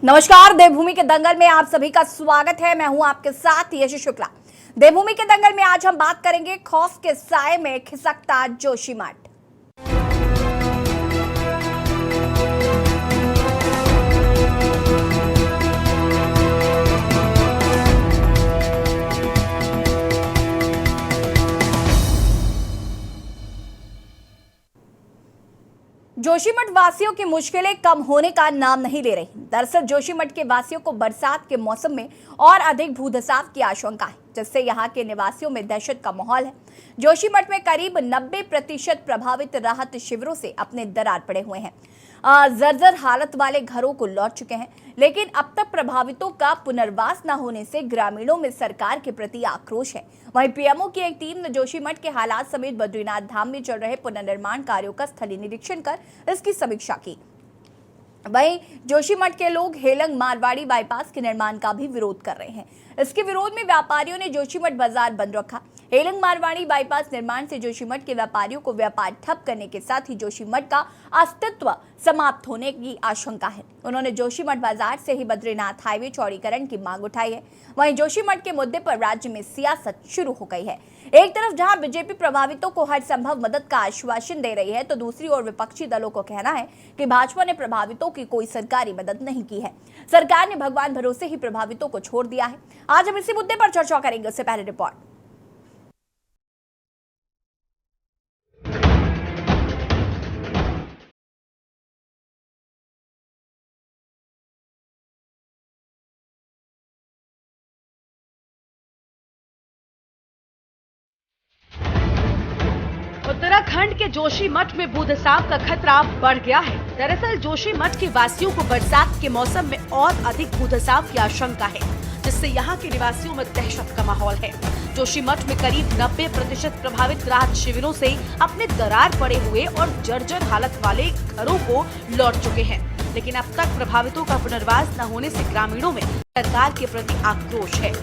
नमस्कार, देवभूमि के दंगल में आप सभी का स्वागत है। मैं हूं आपके साथ यश शुक्ला। देवभूमि के दंगल में आज हम बात करेंगे खौफ के साए में खिसकता जोशीमठ। जोशीमठ वासियों की मुश्किलें कम होने का नाम नहीं ले रही। दरअसल जोशीमठ के वासियों को बरसात के मौसम में और अधिक भूधसाव की आशंका है, जिससे यहाँ के निवासियों में दहशत का माहौल है। जोशीमठ में करीब 90% प्रभावित राहत शिविरों से अपने दरार पड़े हुए हैं। जर्जर हालत वाले घरों को लौट चुके हैं, लेकिन अब तक प्रभावितों का पुनर्वास न होने से ग्रामीणों में सरकार के प्रति आक्रोश है। वहीं पीएमओ की एक टीम ने जोशीमठ के हालात समेत बद्रीनाथ धाम में चल रहे पुनर्निर्माण कार्यों का स्थलीय निरीक्षण कर इसकी समीक्षा की। वहीं जोशीमठ के लोग हेलंग मारवाड़ी बाईपास के निर्माण का भी विरोध कर रहे हैं। इसके विरोध में व्यापारियों ने जोशीमठ बाजार बंद रखा। हेलंग मारवाड़ी बाईपास निर्माण से जोशीमठ के व्यापारियों को व्यापार ठप करने के साथ ही जोशीमठ का अस्तित्व समाप्त होने की आशंका है। उन्होंने जोशीमठ बाजार से ही बद्रीनाथ हाईवे चौड़ीकरण की मांग उठाई है। वहीं जोशीमठ के मुद्दे पर राज्य में सियासत शुरू हो गई है। एक तरफ जहां बीजेपी प्रभावितों को हर संभव मदद का आश्वासन दे रही है, तो दूसरी ओर विपक्षी दलों को कहना है कि भाजपा ने प्रभावितों की कोई सरकारी मदद नहीं की है। सरकार ने भगवान भरोसे ही प्रभावितों को छोड़ दिया है। आज हम इसी मुद्दे पर चर्चा करेंगे। उससे पहले रिपोर्ट। उत्तराखंड के जोशीमठ में भूधसाव का खतरा बढ़ गया है। दरअसल जोशीमठ के वासियों को बरसात के मौसम में और अधिक भूधसाव की आशंका है, जिससे यहाँ के निवासियों में दहशत का माहौल है। जोशीमठ में करीब 90% प्रभावित राहत शिविरों से अपने दरार पड़े हुए और जर्जर हालत वाले घरों को लौट चुके हैं, लेकिन अब तक प्रभावितों का पुनर्वास न होने से ग्रामीणों में सरकार के प्रति आक्रोश है।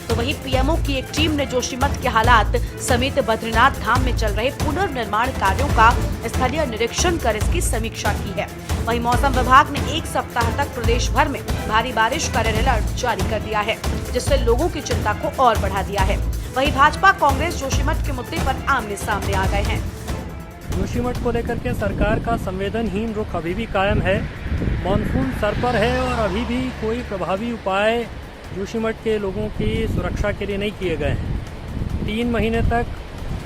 तो वहीं पीएमओ की एक टीम ने जोशीमठ के हालात समेत बद्रीनाथ धाम में चल रहे पुनर्निर्माण कार्यों का स्थलीय निरीक्षण कर इसकी समीक्षा की है। वहीं मौसम विभाग ने एक सप्ताह तक प्रदेश भर में भारी बारिश का रेड अलर्ट जारी कर दिया है, जिससे लोगों की चिंता को और बढ़ा दिया है। वहीं भाजपा कांग्रेस जोशीमठ के मुद्दे पर आमने सामने आ गए हैं। जोशीमठ को लेकर के सरकार का संवेदनहीन रुख अभी भी कायम है। मानसून सर पर है और अभी भी कोई प्रभावी उपाय जोशीमठ के लोगों की सुरक्षा के लिए नहीं किए गए हैं। 3 महीने तक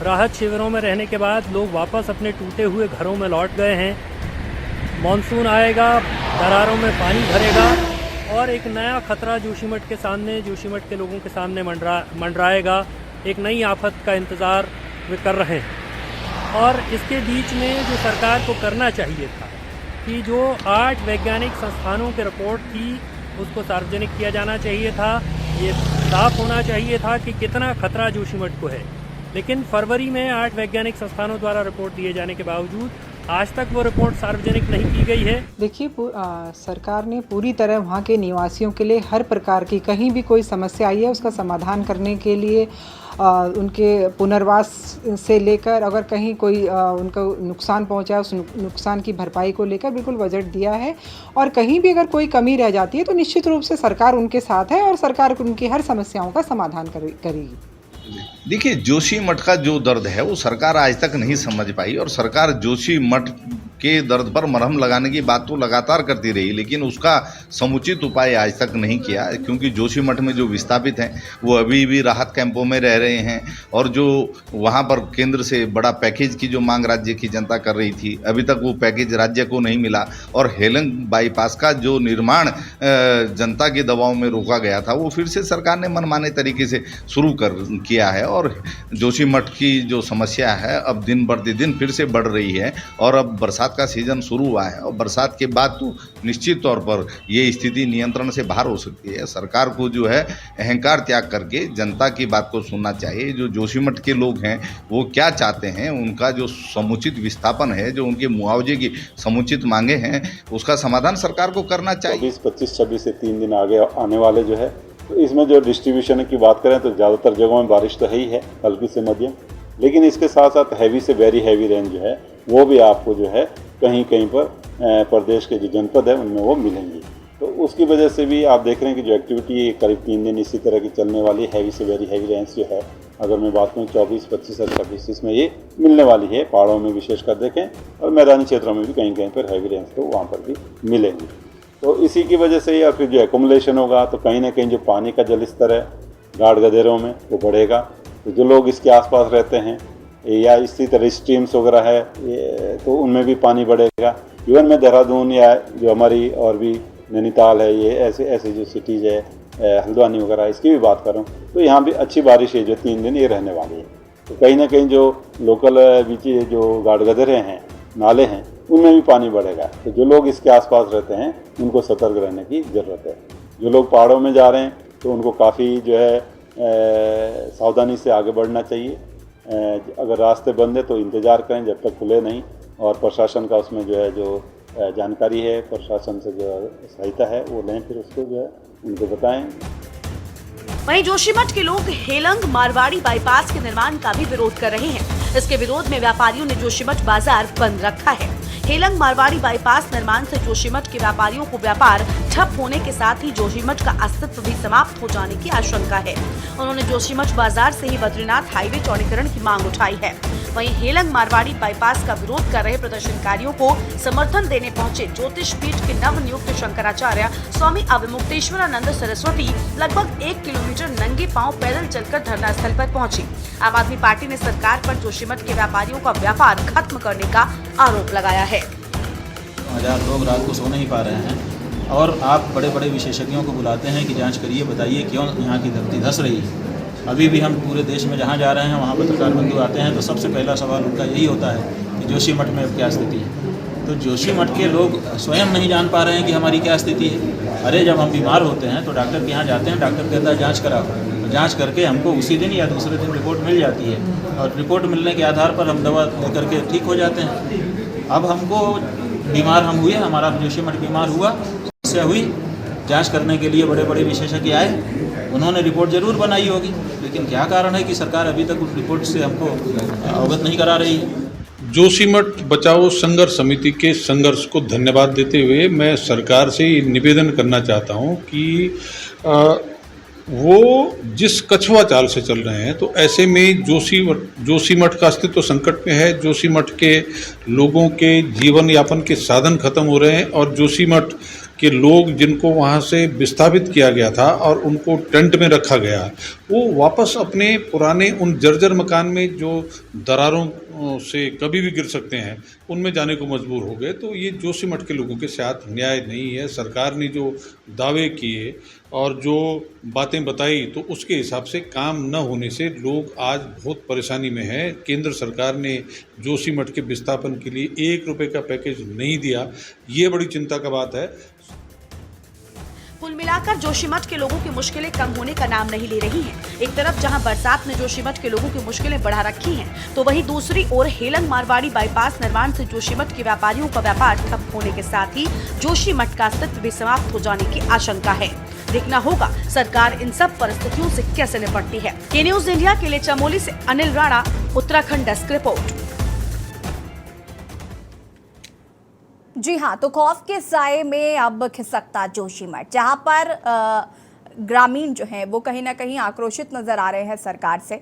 राहत शिविरों में रहने के बाद लोग वापस अपने टूटे हुए घरों में लौट गए हैं। मानसून आएगा, दरारों में पानी भरेगा और एक नया खतरा जोशीमठ के सामने, जोशीमठ के लोगों के सामने मंडराएगा। एक नई आफत का इंतज़ार वे कर रहे हैं। और इसके बीच में जो सरकार को करना चाहिए था कि जो 8 वैज्ञानिक संस्थानों की रिपोर्ट थी उसको सार्वजनिक किया जाना चाहिए था। ये साफ होना चाहिए था कि कितना खतरा जोशीमठ को है, लेकिन फरवरी में 8 वैज्ञानिक संस्थानों द्वारा रिपोर्ट दिए जाने के बावजूद आज तक वो रिपोर्ट सार्वजनिक नहीं की गई है। देखिए, सरकार ने पूरी तरह वहाँ के निवासियों के लिए हर प्रकार की, कहीं भी कोई समस्या आई है उसका समाधान करने के लिए, उनके पुनर्वास से लेकर अगर कहीं कोई उनको नुकसान पहुंचा है उस नुकसान की भरपाई को लेकर बिल्कुल बजट दिया है। और कहीं भी अगर कोई कमी रह जाती है तो निश्चित रूप से सरकार उनके साथ है और सरकार उनकी हर समस्याओं का समाधान करेगी। देखिए, जोशीमठ का जो दर्द है वो सरकार आज तक नहीं समझ पाई और सरकार जोशीमठ के दर्द पर मरहम लगाने की बात तो लगातार करती रही, लेकिन उसका समुचित उपाय आज तक नहीं किया। क्योंकि जोशीमठ में जो विस्थापित हैं वो अभी भी राहत कैंपों में रह रहे हैं और जो वहाँ पर केंद्र से बड़ा पैकेज की जो मांग राज्य की जनता कर रही थी, अभी तक वो पैकेज राज्य को नहीं मिला। और हेलंग बाईपास का जो निर्माण जनता के दबाव में रोका गया था वो फिर से सरकार ने मनमाने तरीके से शुरू किया है। और जोशीमठ की जो समस्या है अब दिन प्रतिदिन फिर से बढ़ रही है और अब बरसात का सीजन शुरू हुआ है और बरसात के बाद तो निश्चित तौर पर ये स्थिति नियंत्रण से बाहर हो सकती है। सरकार को जो है अहंकार त्याग करके जनता की बात को सुनना चाहिए। जो जोशीमठ के लोग हैं वो क्या चाहते हैं, उनका जो समुचित विस्थापन है, जो उनके मुआवजे की समुचित मांगे हैं, उसका समाधान सरकार को करना चाहिए। 25, 26 से 3 दिन आगे आने वाले जो है, तो इसमें जो डिस्ट्रीब्यूशन की बात करें तो ज़्यादातर जगहों में बारिश तो है ही है, हल्की से मध्यम, लेकिन इसके साथ साथ हैवी से वेरी हैवी रेन जो है वो भी आपको जो है कहीं कहीं पर प्रदेश के जो जनपद है उनमें वो मिलेंगी। तो उसकी वजह से भी आप देख रहे हैं कि जो एक्टिविटी करीब 3 दिन इसी तरह की चलने वाली हैवी से वेरी हैवी रेंस जो है, अगर मैं बात करूँ 24, 25 और 26 इसमें ये मिलने वाली है। पहाड़ों में विशेषकर देखें और मैदानी क्षेत्रों में भी कहीं कहीं पर हैवी रेंस तो वहाँ पर भी मिलेंगी। तो इसी की वजह से या फिर जो एकोमुलेशन होगा तो कहीं ना कहीं जो पानी का जल स्तर है गाढ़ गदेरों में वो बढ़ेगा। तो जो लोग इसके आसपास रहते हैं या इसी तरह स्ट्रीम्स वगैरह है तो उनमें भी पानी बढ़ेगा। इवन मैं देहरादून या जो हमारी और भी नैनीताल है, ये ऐसे जो सिटीज़ है हल्द्वानी वगैरह, इसकी भी बात करूँ तो यहाँ भी अच्छी बारिश है जो 3 दिन ये रहने वाली है। तो कहीं ना कहीं जो लोकल बीच जो गाढ़ गदेरे हैं, नाले हैं, उनमें भी पानी बढ़ेगा। तो जो लोग इसके आसपास रहते हैं उनको सतर्क रहने की ज़रूरत है। जो लोग पहाड़ों में जा रहे हैं तो उनको काफ़ी जो है सावधानी से आगे बढ़ना चाहिए। अगर रास्ते बंद है तो इंतज़ार करें जब तक खुले नहीं, और प्रशासन का उसमें जो है जो जानकारी है, प्रशासन से जो सहायता है वो लें, फिर उसको जो है उनको बताएं। वहीं जोशीमठ के लोग हेलंग मारवाड़ी बाईपास के निर्माण का भी विरोध कर रहे हैं। इसके विरोध में व्यापारियों ने जोशीमठ बाजार बंद रखा है। हेलंग मारवाड़ी बाईपास निर्माण से जोशीमठ के व्यापारियों को व्यापार ठप होने के साथ ही जोशीमठ का अस्तित्व भी समाप्त हो जाने की आशंका है। उन्होंने जोशीमठ बाजार से ही बद्रीनाथ हाईवे चौड़ीकरण की मांग उठाई है। वहीं हेलंग मारवाड़ी बाईपास का विरोध कर रहे प्रदर्शनकारियों को समर्थन देने पहुंचे ज्योतिष पीठ के नव नियुक्त शंकराचार्य स्वामी अविमुक्तेश्वरानंद सरस्वती लगभग 1 किलोमीटर नंगे पांव पैदल चलकर धरना स्थल पर पहुंची। आम आदमी पार्टी ने सरकार पर जोशीमठ के व्यापारियों का व्यापार खत्म करने का आरोप लगाया है। हजार लोग रात को सो नहीं पा रहे हैं और आप बड़े बड़े विशेषज्ञों को बुलाते हैं कि जांच करिए, बताइए क्यों यहाँ की धरती धंस रही है। अभी भी हम पूरे देश में जहाँ जा रहे हैं वहाँ पत्रकार बंधु आते हैं तो सबसे पहला सवाल उनका यही होता है कि जोशीमठ में अब क्या स्थिति है। तो जोशीमठ के लोग स्वयं नहीं जान पा रहे हैं कि हमारी क्या स्थिति है। अरे जब हम बीमार होते हैं तो डॉक्टर के यहाँ जाते हैं, डॉक्टर कहता है जाँच कराओ, तो जाँच करके हमको उसी दिन या दूसरे दिन रिपोर्ट मिल जाती है और रिपोर्ट मिलने के आधार पर हम दवा ले करके ठीक हो जाते हैं। अब हमको बीमार हम हुए, हमारा जोशीमठ बीमार हुआ, समस्या हुई, जांच करने के लिए बड़े बड़े विशेषज्ञ आए, उन्होंने रिपोर्ट जरूर बनाई होगी, लेकिन क्या कारण है कि सरकार अभी तक उस रिपोर्ट से हमको अवगत नहीं करा रही है। जोशीमठ बचाओ संघर्ष समिति के संघर्ष को धन्यवाद देते हुए मैं सरकार से निवेदन करना चाहता हूं कि वो जिस कछुआ चाल से चल रहे हैं तो ऐसे में जोशीमठ का अस्तित्व संकट में है। जोशीमठ के लोगों के जीवन यापन के साधन खत्म हो रहे हैं और जोशीमठ के लोग जिनको वहाँ से विस्थापित किया गया था और उनको टेंट में रखा गया, वो वापस अपने पुराने उन जर्जर मकान में जो दरारों से कभी भी गिर सकते हैं उनमें जाने को मजबूर हो गए। तो ये जोशीमठ के लोगों के साथ न्याय नहीं है। सरकार ने जो दावे किए और जो बातें बताई तो उसके हिसाब से काम न होने से लोग आज बहुत परेशानी में हैं। केंद्र सरकार ने जोशीमठ के विस्थापन के लिए 1 रुपये का पैकेज नहीं दिया, ये बड़ी चिंता का बात है। कुल मिलाकर जोशीमठ के लोगों की मुश्किलें कम होने का नाम नहीं ले रही हैं। एक तरफ जहां बरसात ने जोशीमठ के लोगों की मुश्किलें बढ़ा रखी हैं, तो वहीं दूसरी ओर हेलंग मारवाड़ी बाईपास निर्माण से जोशीमठ के व्यापारियों का व्यापार ठप होने के साथ ही जोशीमठ का अस्तित्व भी समाप्त हो जाने की आशंका है। देखना होगा सरकार इन सब परिस्थितियों से कैसे निपटती है। के न्यूज इंडिया के लिए चमोली से अनिल राणा, उत्तराखंड डेस्क रिपोर्ट। जी हाँ, तो खौफ के साए में अब खिसकता जोशीमठ, जहां पर ग्रामीण जो हैं वो कहीं ना कहीं आक्रोशित नजर आ रहे हैं सरकार से।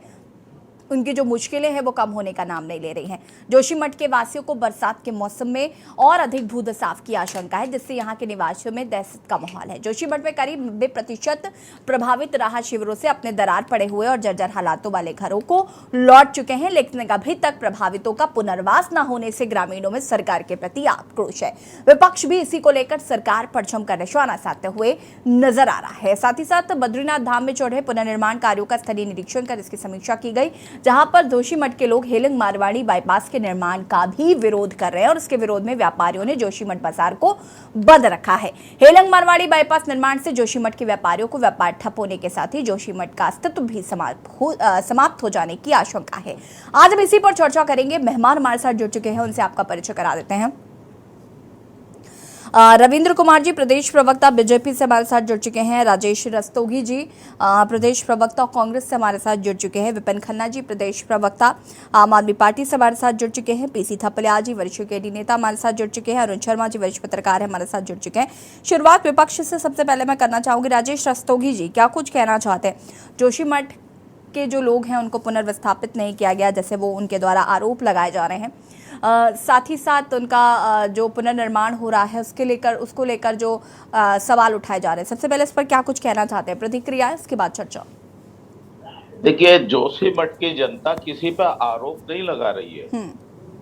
उनकी जो मुश्किलें हैं वो कम होने का नाम नहीं ले रही हैं। जोशीमठ के वासियों को बरसात के मौसम में और अधिक भूधसाव की आशंका है, जिससे यहाँ के निवासियों में दहशत का माहौल है। जोशीमठ में करीब 90% प्रभावित राहत शिविरों से अपने दरार पड़े हुए और जर्जर हालातों वाले घरों को लौट चुके हैं, लेकिन अभी तक प्रभावितों का पुनर्वास न होने से ग्रामीणों में सरकार के प्रति आक्रोश है। विपक्ष भी इसी को लेकर सरकार पर जमकर निशाना साधते हुए नजर आ रहा है। साथ ही साथ बद्रीनाथ धाम में चल रहे पुनर्निर्माण कार्यों का स्थलीय निरीक्षण कर इसकी समीक्षा की गई, जहां पर जोशीमठ के लोग हेलंग मारवाड़ी बाईपास के निर्माण का भी विरोध कर रहे हैं और उसके विरोध में व्यापारियों ने जोशीमठ बाजार को बंद रखा है। हेलंग मारवाड़ी बाईपास निर्माण से जोशीमठ के व्यापारियों को व्यापार ठप होने के साथ ही जोशीमठ का अस्तित्व भी समाप्त हो जाने की आशंका है। आज हम इसी पर चर्चा करेंगे। मेहमान हमारे साथ जुड़ चुके हैं, उनसे आपका परिचय करा देते हैं। रविंद्र कुमार जी प्रदेश प्रवक्ता बीजेपी से हमारे साथ जुड़ चुके हैं, राजेश रस्तोगी जी प्रदेश प्रवक्ता कांग्रेस से हमारे साथ जुड़ चुके हैं, विपिन खन्ना जी प्रदेश प्रवक्ता आम आदमी पार्टी से हमारे साथ जुड़ चुके हैं, पीसी थपलिया जी वरिष्ठ केडी नेता हमारे साथ जुड़ चुके हैं, अरुण शर्मा जी वरिष्ठ पत्रकार है हमारे साथ जुड़ चुके हैं। शुरुआत विपक्ष से सबसे पहले मैं करना चाहूंगी, राजेश रस्तोगी जी क्या कुछ कहना चाहते हैं? जोशीमठ के जो लोग हैं उनको पुनर्विस्थापित नहीं किया गया जैसे वो उनके द्वारा आरोप लगाए जा रहे हैं, साथ ही साथ उनका जो पुनर्निर्माण हो रहा है उसको लेकर जो सवाल उठाए जा रहे हैं, सबसे पहले इस पर क्या कुछ कहना चाहते हैं? प्रतिक्रिया, इसके बाद चर्चा। देखिए, जोशीमठ की जनता किसी पर आरोप नहीं लगा रही है।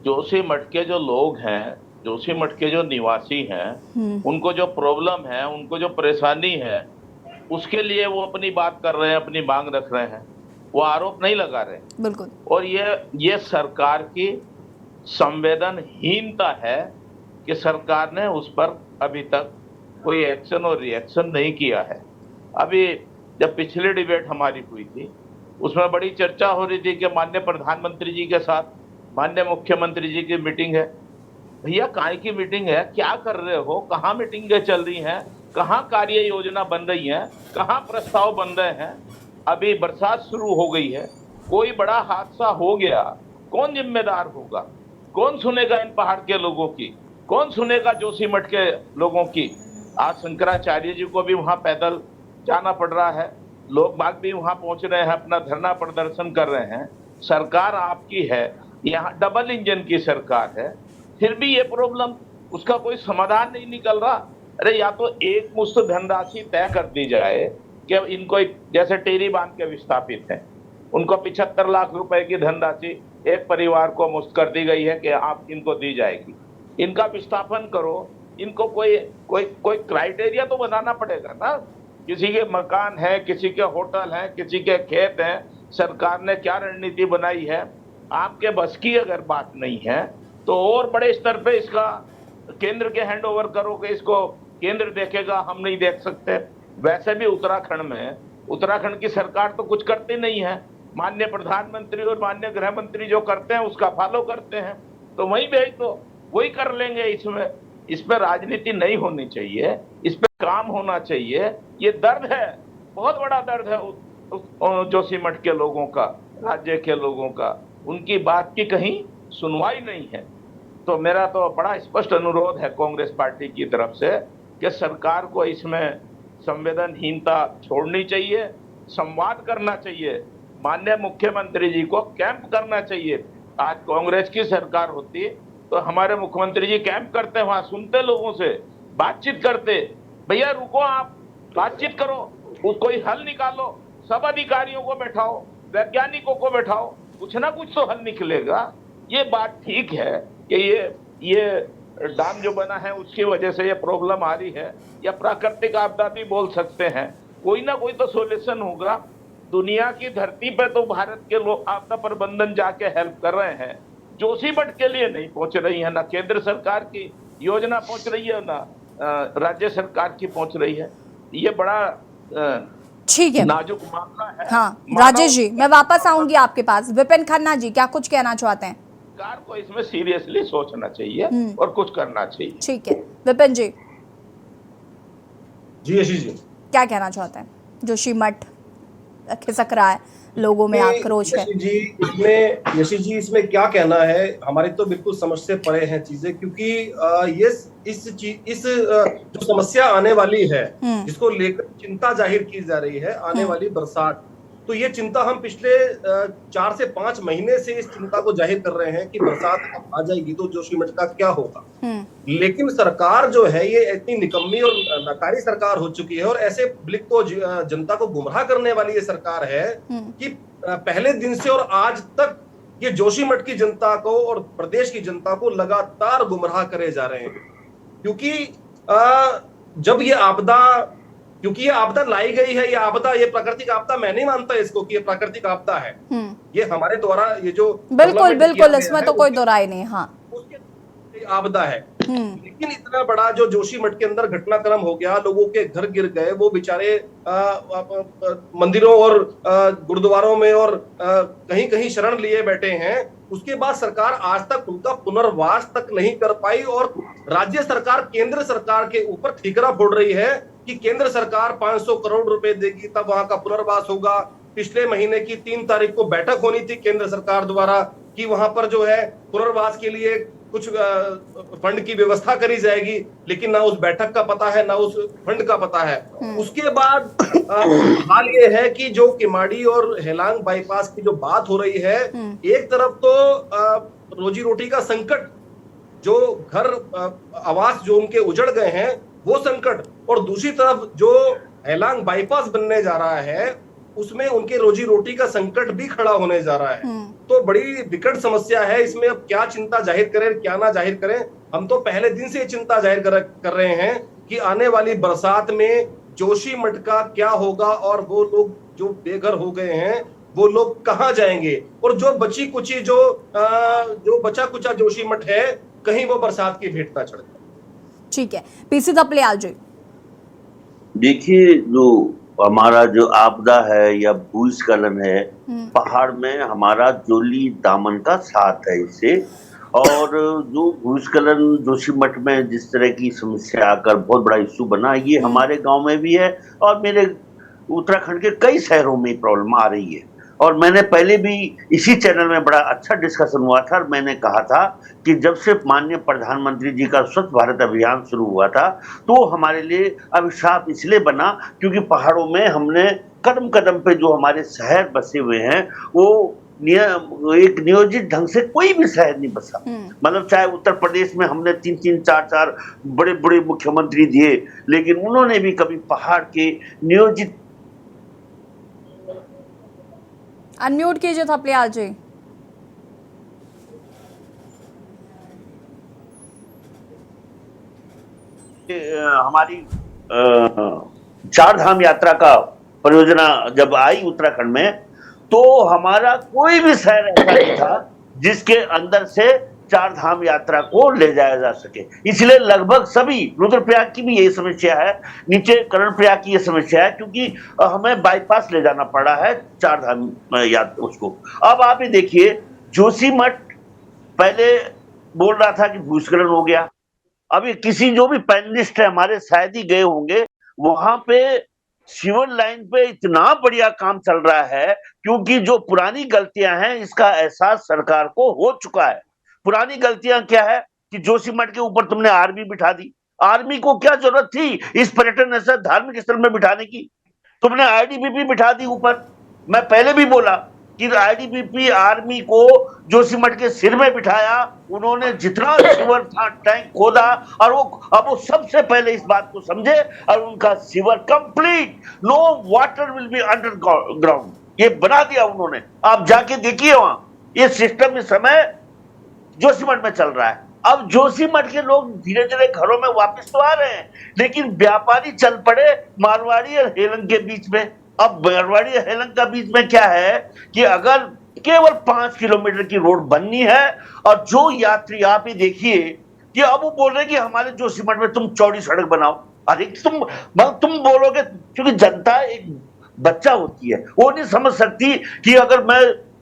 जोशीमठ के जो लोग हैं, जोशीमठ के जो निवासी हैं, उनको जो प्रॉब्लम है, उनको जो परेशानी है, उसके लिए वो अपनी बात कर रहे हैं, अपनी मांग रख रहे हैं, वो आरोप नहीं लगा रहे। बिल्कुल। और ये सरकार की संवेदनहीनता है कि सरकार ने उस पर अभी तक कोई एक्शन और रिएक्शन नहीं किया है। अभी जब पिछली डिबेट हमारी हुई थी उसमें बड़ी चर्चा हो रही थी कि माननीय प्रधानमंत्री जी के साथ माननीय मुख्यमंत्री जी की मीटिंग है। भैया काय की मीटिंग है? क्या कर रहे हो? कहाँ मीटिंगें चल रही हैं? कहाँ कार्य योजना बन रही है? कहाँ प्रस्ताव बन रहे हैं? अभी बरसात शुरू हो गई है, कोई बड़ा हादसा हो गया, कौन जिम्मेदार होगा? कौन सुनेगा इन पहाड़ के लोगों की? कौन सुनेगा जोशीमठ के लोगों की? आज शंकराचार्य जी को भी वहां पैदल जाना पड़ रहा है, लोग बाग भी वहां पहुंच रहे हैं, अपना धरना प्रदर्शन कर रहे हैं। सरकार आपकी है, यहाँ डबल इंजन की सरकार है, फिर भी ये प्रॉब्लम, उसका कोई समाधान नहीं निकल रहा। अरे या तो एक मुश्त धनराशि तय कर दी जाए कि इनको, जैसे टेरी बांध के विस्थापित हैं, उनको 75 लाख रुपए की धनराशि एक परिवार को मुफ्त कर दी गई है कि आप इनको दी जाएगी। इनका विस्थापन करो, इनको कोई क्राइटेरिया तो बनाना पड़ेगा ना। किसी के मकान है, किसी के होटल हैं, किसी के खेत हैं, सरकार ने क्या रणनीति बनाई है? आपके बस की अगर बात नहीं है तो और बड़े स्तर पे इसका केंद्र के हैंड ओवर करोगे, इसको केंद्र देखेगा, हम नहीं देख सकते। वैसे भी उत्तराखंड की सरकार तो कुछ करती नहीं है, माननीय प्रधानमंत्री और माननीय गृह मंत्री जो करते हैं उसका फॉलो करते हैं, तो वही भेज दो, वही कर लेंगे। इस पर राजनीति नहीं होनी चाहिए, इस पर काम होना चाहिए। ये दर्द है, बहुत बड़ा दर्द है जोशीमठ के लोगों का, राज्य के लोगों का, उनकी बात की कहीं सुनवाई नहीं है। तो मेरा तो बड़ा स्पष्ट अनुरोध है कांग्रेस पार्टी की तरफ से कि सरकार को इसमें संवेदनहीनता छोड़नी चाहिए, संवाद करना चाहिए, माननीय मुख्यमंत्री जी को कैंप करना चाहिए। आज कांग्रेस की सरकार होती तो हमारे मुख्यमंत्री जी कैंप करते, वहां सुनते, लोगों से बातचीत करते। भैया रुको, आप बातचीत करो, कोई हल निकालो, सब अधिकारियों को बैठाओ, वैज्ञानिकों को बैठाओ, कुछ ना कुछ तो हल निकलेगा। ये बात ठीक है कि ये डैम जो बना है उसकी वजह से ये प्रॉब्लम आ रही है, या प्राकृतिक आपदा भी बोल सकते हैं, कोई ना कोई तो सॉल्यूशन होगा। दुनिया की धरती पे तो भारत के लोग आपदा प्रबंधन जाके हेल्प कर रहे हैं, जोशीमठ के लिए नहीं पहुंच रही है। ना केंद्र सरकार की योजना पहुंच रही है, ना राज्य सरकार की पहुंच रही है। ये बड़ा ठीक है, नाजुक मामला है। हाँ राजेश जी, मैं वापस आऊंगी आपके पास। विपिन खन्ना जी क्या कुछ कहना चाहते हैं? सरकार को इसमें सीरियसली सोचना चाहिए और कुछ करना चाहिए। ठीक है, विपिन जी यशी जी क्या कहना चाहते हैं? जोशीमठ खिसक रहा है, लोगों में आक्रोश है। यशी जी इसमें क्या कहना है, हमारी तो बिल्कुल समझ से परे हैं चीजें, क्योंकि ये इस जो समस्या आने वाली है, जिसको लेकर चिंता जाहिर की जा रही है, आने वाली बरसात, तो ये चिंता हम पिछले 4 से 5 महीने से इस चिंता को जाहिर कर रहे हैं कि बरसात आ जाएगी तो जोशीमठ का क्या होगा। लेकिन सरकार जो है ये इतनी निकम्मी और नाकारी सरकार हो चुकी है, और ऐसे पब्लिक को, जनता को गुमराह करने वाली ये सरकार है कि पहले दिन से और आज तक ये जोशीमठ की जनता को और प्रदेश की जनता को लगातार गुमराह करे जा रहे हैं। क्योंकि जब ये आपदा लाई गई है, ये प्राकृतिक आपदा, मैं नहीं मानता इसको कि ये प्राकृतिक आपदा है, ये हमारे द्वारा ये जो बिल्कुल इसमें तो कोई दो राय नहीं। हाँ, उसके आपदा है, लेकिन इतना बड़ा जो जोशी मठ के अंदर घटनाक्रम हो गया, लोगों के घर गिर गए, वो बेचारे मंदिरों और गुरुद्वारों में और कहीं कहीं शरण लिए बैठे हैं। उसके बाद सरकार आज तक उनका पुनर्वास तक नहीं कर पाई और राज्य सरकार केंद्र सरकार के ऊपर ठीकरा फोड़ रही है कि केंद्र सरकार 500 करोड़ रुपए देगी तब वहां का पुनर्वास होगा। पिछले महीने की 3 तारीख को बैठक होनी थी केंद्र सरकार द्वारा कि वहां पर जो है पुनर्वास के लिए कुछ फंड की व्यवस्था करी जाएगी, लेकिन ना उस बैठक का पता है ना उस फंड का पता है। उसके बाद हाल ये है कि जो किमाड़ी और हेलांग बाईपास की जो बात हो रही है, एक तरफ तो रोजी रोटी का संकट, जो घर आवास जो उनके उजड़ गए हैं वो संकट, और दूसरी तरफ जो हेलांग बाईपास बनने जा रहा है उसमें उनके रोजी रोटी का संकट भी खड़ा होने जा रहा है। तो बड़ी विकट समस्या है। इसमें अब क्या चिंता जाहिर करें क्या ना जाहिर करें, हम तो पहले दिन से चिंता जाहिर कर रहे हैं कि आने वाली बरसात में जोशी मठ का क्या होगा और वो लोग जो बेघर हो गए हैं वो लोग कहाँ जाएंगे, और जो बची कुची जो बचा कुचा जोशी मठ है कहीं वो बरसात की भेंट ना चढ़े। ठीक है, पीसी थपलियाल जी। देखिए, जो हमारा जो आपदा है या भूस्खलन है, पहाड़ में हमारा जोली दामन का साथ है इससे। और जो भूस्खलन जोशीमठ में जिस तरह की समस्या आकर बहुत बड़ा इश्यू बना, ये हमारे गांव में भी है और मेरे उत्तराखंड के कई शहरों में प्रॉब्लम आ रही है। और मैंने पहले भी इसी चैनल में बड़ा अच्छा डिस्कशन हुआ था और मैंने कहा था कि जब से माननीय प्रधानमंत्री जी का स्वच्छ भारत अभियान शुरू हुआ था तो हमारे लिए अभिशाप इसलिए बना क्योंकि पहाड़ों में हमने कदम कदम पे जो हमारे शहर बसे हुए हैं वो एक नियोजित ढंग से कोई भी शहर नहीं बसा। मतलब चाहे उत्तर प्रदेश में हमने 3-3, 4-4 बड़े बड़े मुख्यमंत्री दिए, लेकिन उन्होंने भी कभी पहाड़ के नियोजित। अनम्यूट कीजिए थपलियाल जी। हमारी चार धाम यात्रा का परियोजना जब आई उत्तराखंड में तो हमारा कोई भी शहर ऐसा नहीं था जिसके अंदर से चार धाम यात्रा को ले जाया जा सके। इसलिए लगभग सभी, रुद्रप्रयाग की भी यही समस्या है, नीचे कर्णप्रयाग की ये समस्या है क्योंकि हमें बाईपास ले जाना पड़ा है चार धाम यात्रा उसको। अब आप ये देखिए, जोशीमठ पहले बोल रहा था कि भूस्खलन हो गया। अभी किसी जो भी पैनलिस्ट है हमारे शायद ही गए होंगे, वहां पे सिविल लाइन पे इतना बढ़िया काम चल रहा है क्योंकि जो पुरानी गलतियां हैं इसका एहसास सरकार को हो चुका है। पुरानी गलतियां क्या है कि जोशीमठ के ऊपर तुमने आर्मी बिठा दी। आर्मी को क्या जरूरत थी इस पर्यटन स्थल धार्मिक स्थल में बिठाने की? तुमने आईटीबीपी बिठा दी ऊपर। मैं पहले भी बोला कि आईटीबीपी आर्मी को जोशीमठ के सिर में बिठाया, उन्होंने जितना सीवर था टैंक खोदा और वो सबसे पहले इस बात को समझे और उनका sewer complete, no water will be underground, ये बना दिया उन्होंने। आप जाके देखिए वहां ये सिस्टम इस समय जोशीमठ में चल रहा है। अब जोशीमठ के लोग धीरे धीरे घरों में वापस तो आ रहे हैं, लेकिन व्यापारी चल पड़े मारवाड़ी और हेलंग के बीच में। अब मारवाड़ी और हेलंग का बीच में क्या है कि अगर केवल 5 किलोमीटर की रोड बननी है और जो यात्री, आप ही देखिए कि अब वो बोल रहे कि हमारे जोशीमठ में तुम चौड़ी सड़क बनाओ। अरे तुम बोलोगे क्योंकि जनता एक बच्चा होती है, वो नहीं समझ सकती कि अगर मैं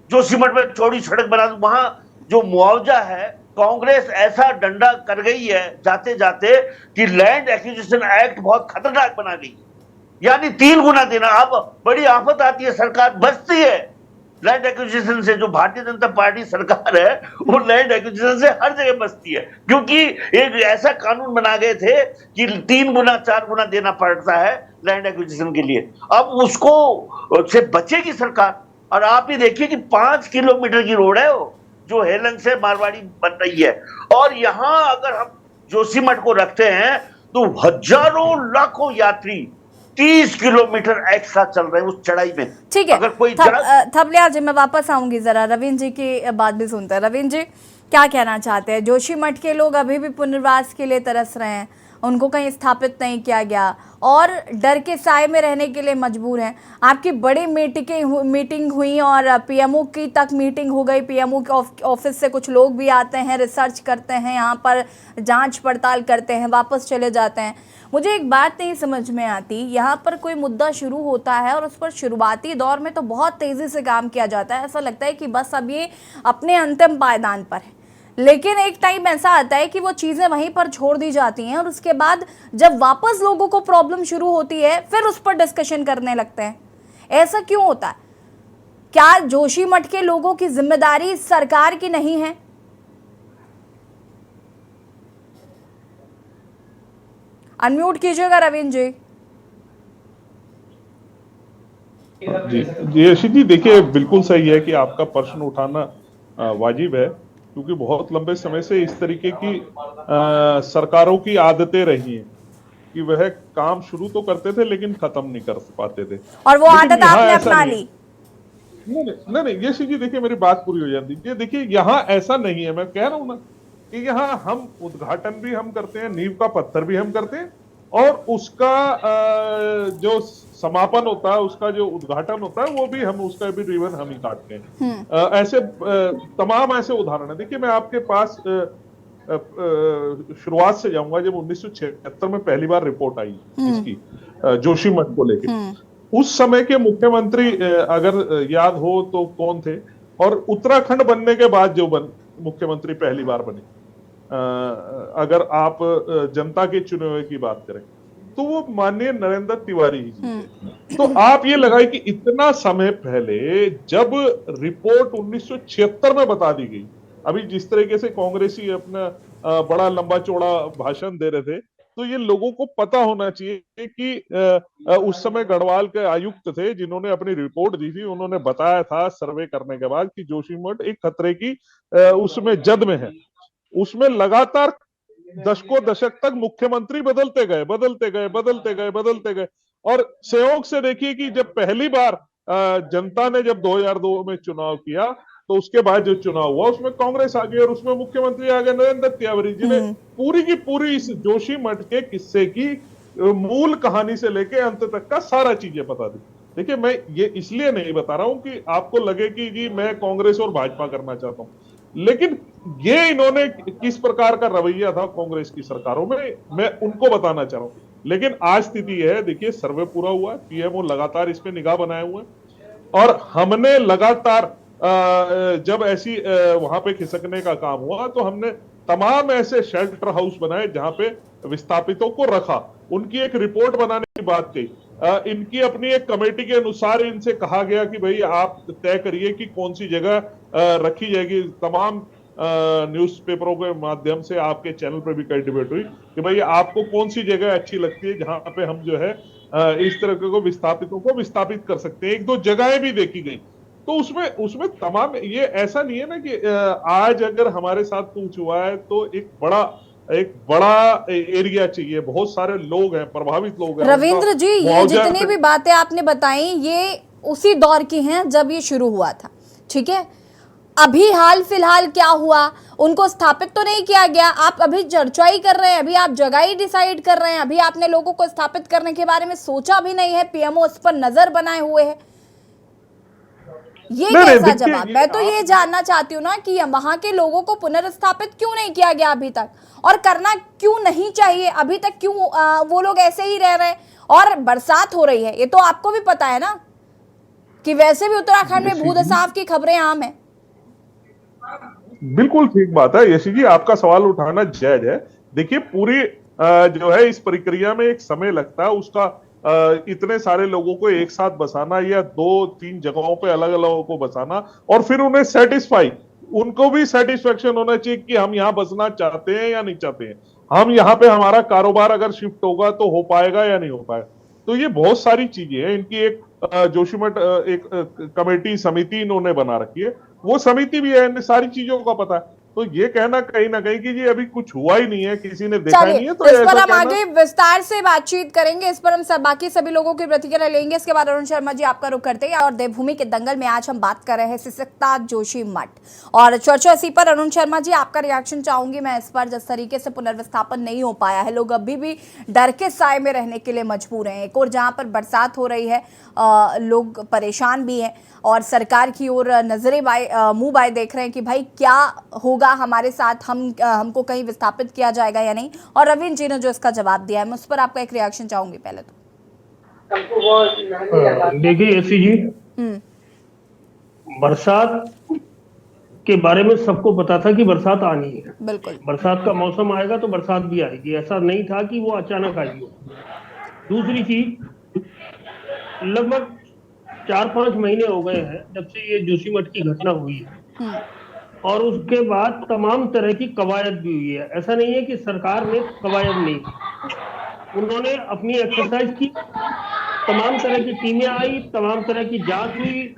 जोशीमठ में चौड़ी सड़क बना दूं, वहां जो मुआवजा है कांग्रेस ऐसा डंडा कर गई है जाते जाते कि लैंड एक्विजिशन एक्ट बहुत खतरनाक बना गई, यानी 3 गुना देना। अब बड़ी आफत आती है, सरकार बचती है लैंड एक्विजिशन से। जो भारतीय जनता पार्टी सरकार है वो लैंड एक्विजिशन से हर जगह बचती है क्योंकि एक ऐसा कानून बना गए थे कि 3 गुना 4 गुना देना पड़ता है लैंड एक्विजिशन के लिए। अब उसको से बचेगी सरकार। और आप ही देखिए कि 5 किलोमीटर की रोड है वो जो हेलंग से मारवाड़ी बन रही है, और यहाँ अगर हम जोशीमठ को रखते हैं तो हजारों लाखों यात्री 30 किलोमीटर एक्स्ट्रा चल रहे हैं उस चढ़ाई में। ठीक है, अगर कोई थपलियाल जी मैं वापस आऊंगी, जरा रविंद्र जी की बात भी सुनते हैं। रविंद्र जी क्या कहना चाहते हैं? जोशीमठ के लोग अभी भी पुनर्वास के लिए तरस रहे हैं उनको कहीं स्थापित नहीं किया गया और डर के साए में रहने के लिए मजबूर हैं। आपकी बड़ी मीटिंग हुई और पीएमओ की तक मीटिंग हो गई। पीएमओ के ऑफिस से कुछ लोग भी आते हैं, रिसर्च करते हैं, यहाँ पर जांच पड़ताल करते हैं, वापस चले जाते हैं। मुझे एक बात नहीं समझ में आती, यहाँ पर कोई मुद्दा शुरू होता है और उस पर शुरुआती दौर में तो बहुत तेज़ी से काम किया जाता है, ऐसा लगता है कि बस अब ये अपने अंतिम पायदान पर है। लेकिन एक टाइम ऐसा आता है कि वो चीज़ें वहीं पर छोड़ दी जाती हैं और उसके बाद जब वापस लोगों को प्रॉब्लम शुरू होती है फिर उस पर डिस्कशन करने लगते हैं। ऐसा क्यों होता है? क्या जोशीमठ के लोगों की जिम्मेदारी सरकार की नहीं है? अनम्यूट कीजिएगा रविंद्र जी। जी यशी जी, देखिए बिल्कुल सही है कि आपका प्रश्न उठाना वाजिब है, क्योंकि बहुत लंबे समय से इस तरीके की सरकारों की आदतें रही हैं कि वह काम शुरू तो करते थे लेकिन खत्म नहीं कर पाते थे, और वो आदत आपने अपना ली। नहीं, यशी जी देखिए मेरी बात पूरी हो जाती है। देखिए यहाँ ऐसा नहीं है, मैं कह रहा हूं ना कि यहाँ हम उद्घाटन भी हम करते हैं, नींव का पत्थर भी हम करते हैं और उसका जो समापन होता है, उसका जो उद्घाटन होता है, वो भी हम उसका भी रिबन हम ही काटते हैं। ऐसे तमाम ऐसे उदाहरण है। देखिए मैं आपके पास शुरुआत से जाऊंगा, जब 1976 में पहली बार रिपोर्ट आई इसकी जोशीमठ को लेकर, उस समय के मुख्यमंत्री अगर याद हो तो कौन थे, और उत्तराखंड बनने के बाद जो मुख्यमंत्री पहली बार बने, अगर आप जनता के चुने हुए की बात करें तो वो माननीय नरेंद्र तिवारी जी थे। तो आप ये लगाए कि इतना समय पहले जब रिपोर्ट 1976 में बता दी गई, अभी जिस तरीके से कांग्रेसी अपना बड़ा लंबा चौड़ा भाषण दे रहे थे, तो ये लोगों को पता होना चाहिए कि उस समय गढ़वाल के आयुक्त थे जिन्होंने अपनी रिपोर्ट दी थी। उन्होंने बताया था सर्वे करने के बाद कि जोशीमठ एक खतरे की उसमें जद में है। उसमें लगातार दशकों दशक तक मुख्यमंत्री बदलते गए और संयोग से देखिए कि जब पहली बार जनता ने जब 2002 में चुनाव किया, तो उसके बाद जो चुनाव हुआ उसमें कांग्रेस आ गई और उसमें मुख्यमंत्री आ गए नरेंद्र तिवारी जी ने पूरी की पूरी इस जोशीमठ के किस्से की मूल कहानी से लेके अंत तक का सारा चीजें बता दी। देखिए मैं ये इसलिए नहीं बता रहा हूं कि आपको लगे कि जी मैं कांग्रेस और भाजपा करना चाहता हूं, लेकिन ये इन्होंने किस प्रकार का रवैया था कांग्रेस की सरकारों में, मैं उनको बताना चाह रहा हूं। लेकिन आज स्थिति है, देखिए सर्वे पूरा हुआ है, पीएमओ लगातार इस पे निगाह बनाए हुए हैं और हमने लगातार जब ऐसी वहां पे खिसकने का काम हुआ तो हमने तमाम ऐसे शेल्टर हाउस बनाए जहां पे विस्थापितों को रखा, उनकी एक रिपोर्ट बनाने की बात कही। इनकी अपनी एक कमेटी के अनुसार इनसे कहा गया कि भाई आप तय करिए कि कौन सी जगह रखी जाएगी। तमाम न्यूज़पेपरों के माध्यम से आपके चैनल पर भी कई डिबेट हुई कि भाई आपको कौन सी जगह अच्छी लगती है जहां पे हम जो है इस तरह को विस्थापितों को विस्थापित कर सकते हैं। एक दो जगहें भी देखी गई, तो उसमें तमाम ये ऐसा नहीं है ना कि आज अगर हमारे साथ कुछ हुआ है तो एक बड़ा एरिया चाहिए, बहुत सारे लोग हैं, प्रभावित लोग हैं। रविंद्र जी, ये जितनी भी बातें आपने बताई ये उसी दौर की हैं जब ये शुरू हुआ था, ठीक है। अभी हाल फिलहाल क्या हुआ, उनको स्थापित तो नहीं किया गया, आप अभी चर्चा ही कर रहे हैं, अभी आप जगह ही डिसाइड कर रहे हैं, अभी आपने लोगों को स्थापित करने के बारे में सोचा भी नहीं है, पीएमओ उस पर नजर बनाए हुए है। ये कैसा जवाब? मैं तो ये जानना चाहती हूँ ना कि वहां के लोगों को पुनर्स्थापित क्यों नहीं किया गया अभी तक, और करना क्यों नहीं चाहिए अभी तक, क्यों वो लोग ऐसे ही रह रहे हैं। और बरसात हो रही है, ये तो आपको भी पता है ना कि वैसे भी उत्तराखंड में भूदसाव की खबरें आम है। बिल्कुल ठीक बात है यशी जी, आपका सवाल उठाना जायज है। देखिए पूरी जो है इस प्रक्रिया में एक समय लगता है, उसका इतने सारे लोगों को एक साथ बसाना या 2-3 जगहों पे अलग अलग को बसाना और फिर उन्हें सेटिस्फाई, उनको भी सेटिस्फेक्शन होना चाहिए कि हम यहाँ बसना चाहते हैं या नहीं चाहते हैं, हम यहाँ पे हमारा कारोबार अगर शिफ्ट होगा तो हो पाएगा या नहीं हो पाएगा। तो ये बहुत सारी चीजें हैं। इनकी एक जोशीमठ एक कमेटी समिति इन्होंने बना रखी है, वो समिति भी है, इन सारी चीजों का पता है। तो ये कहना कहीं ना कहीं कि जी अभी कुछ हुआ ही नहीं है, किसी ने देखा ही नहीं है, तो इस ऐसा पर हम कहना- आगे विस्तार से बातचीत करेंगे, इस पर हम बाकी सभी लोगों की प्रतिक्रिया लेंगे। इसके बाद अरुण शर्मा जी आपका रुख करते हैं। और देवभूमि के दंगल में आज हम बात कर रहे हैं सिसकता जोशीमठ और चर्चा इसी पर। अरुण शर्मा जी आपका रिएक्शन चाहूंगी मैं इस पर। जिस तरीके से पुनर्विस्थापन नहीं हो पाया है, लोग अभी भी डर के साए में रहने के लिए मजबूर हैं। एक और जहां पर बरसात हो रही है, लोग परेशान भी हैं और सरकार की ओर नजरें मुंह बाय देख रहे हैं कि भाई क्या होगा हमारे साथ, हमको कहीं विस्थापित किया जाएगा या नहीं। और रविंद्र जी ने जो इसका जवाब दिया है, मैं उस पर आपका एक रिएक्शन चाहूंगी पहले तो। देखिए एसी जी, बरसात के बारे में सबको पता था कि बरसात आनी है। बिल्कुल, बरसात का मौसम आएगा तो बरसात भी आएगी, ऐसा नहीं था कि वो अचानक आई हो। दूसरी चीज, लगभग 4-5 महीने हो गए हैं जब से ये जोशीमठ की घटना हुई है और उसके बाद तमाम तरह की कवायद भी हुई है। ऐसा नहीं है कि सरकार ने कवायद नहीं की, उन्होंने अपनी एक्सरसाइज की, तमाम तरह की टीमें आई, तमाम तरह की जांच हुई,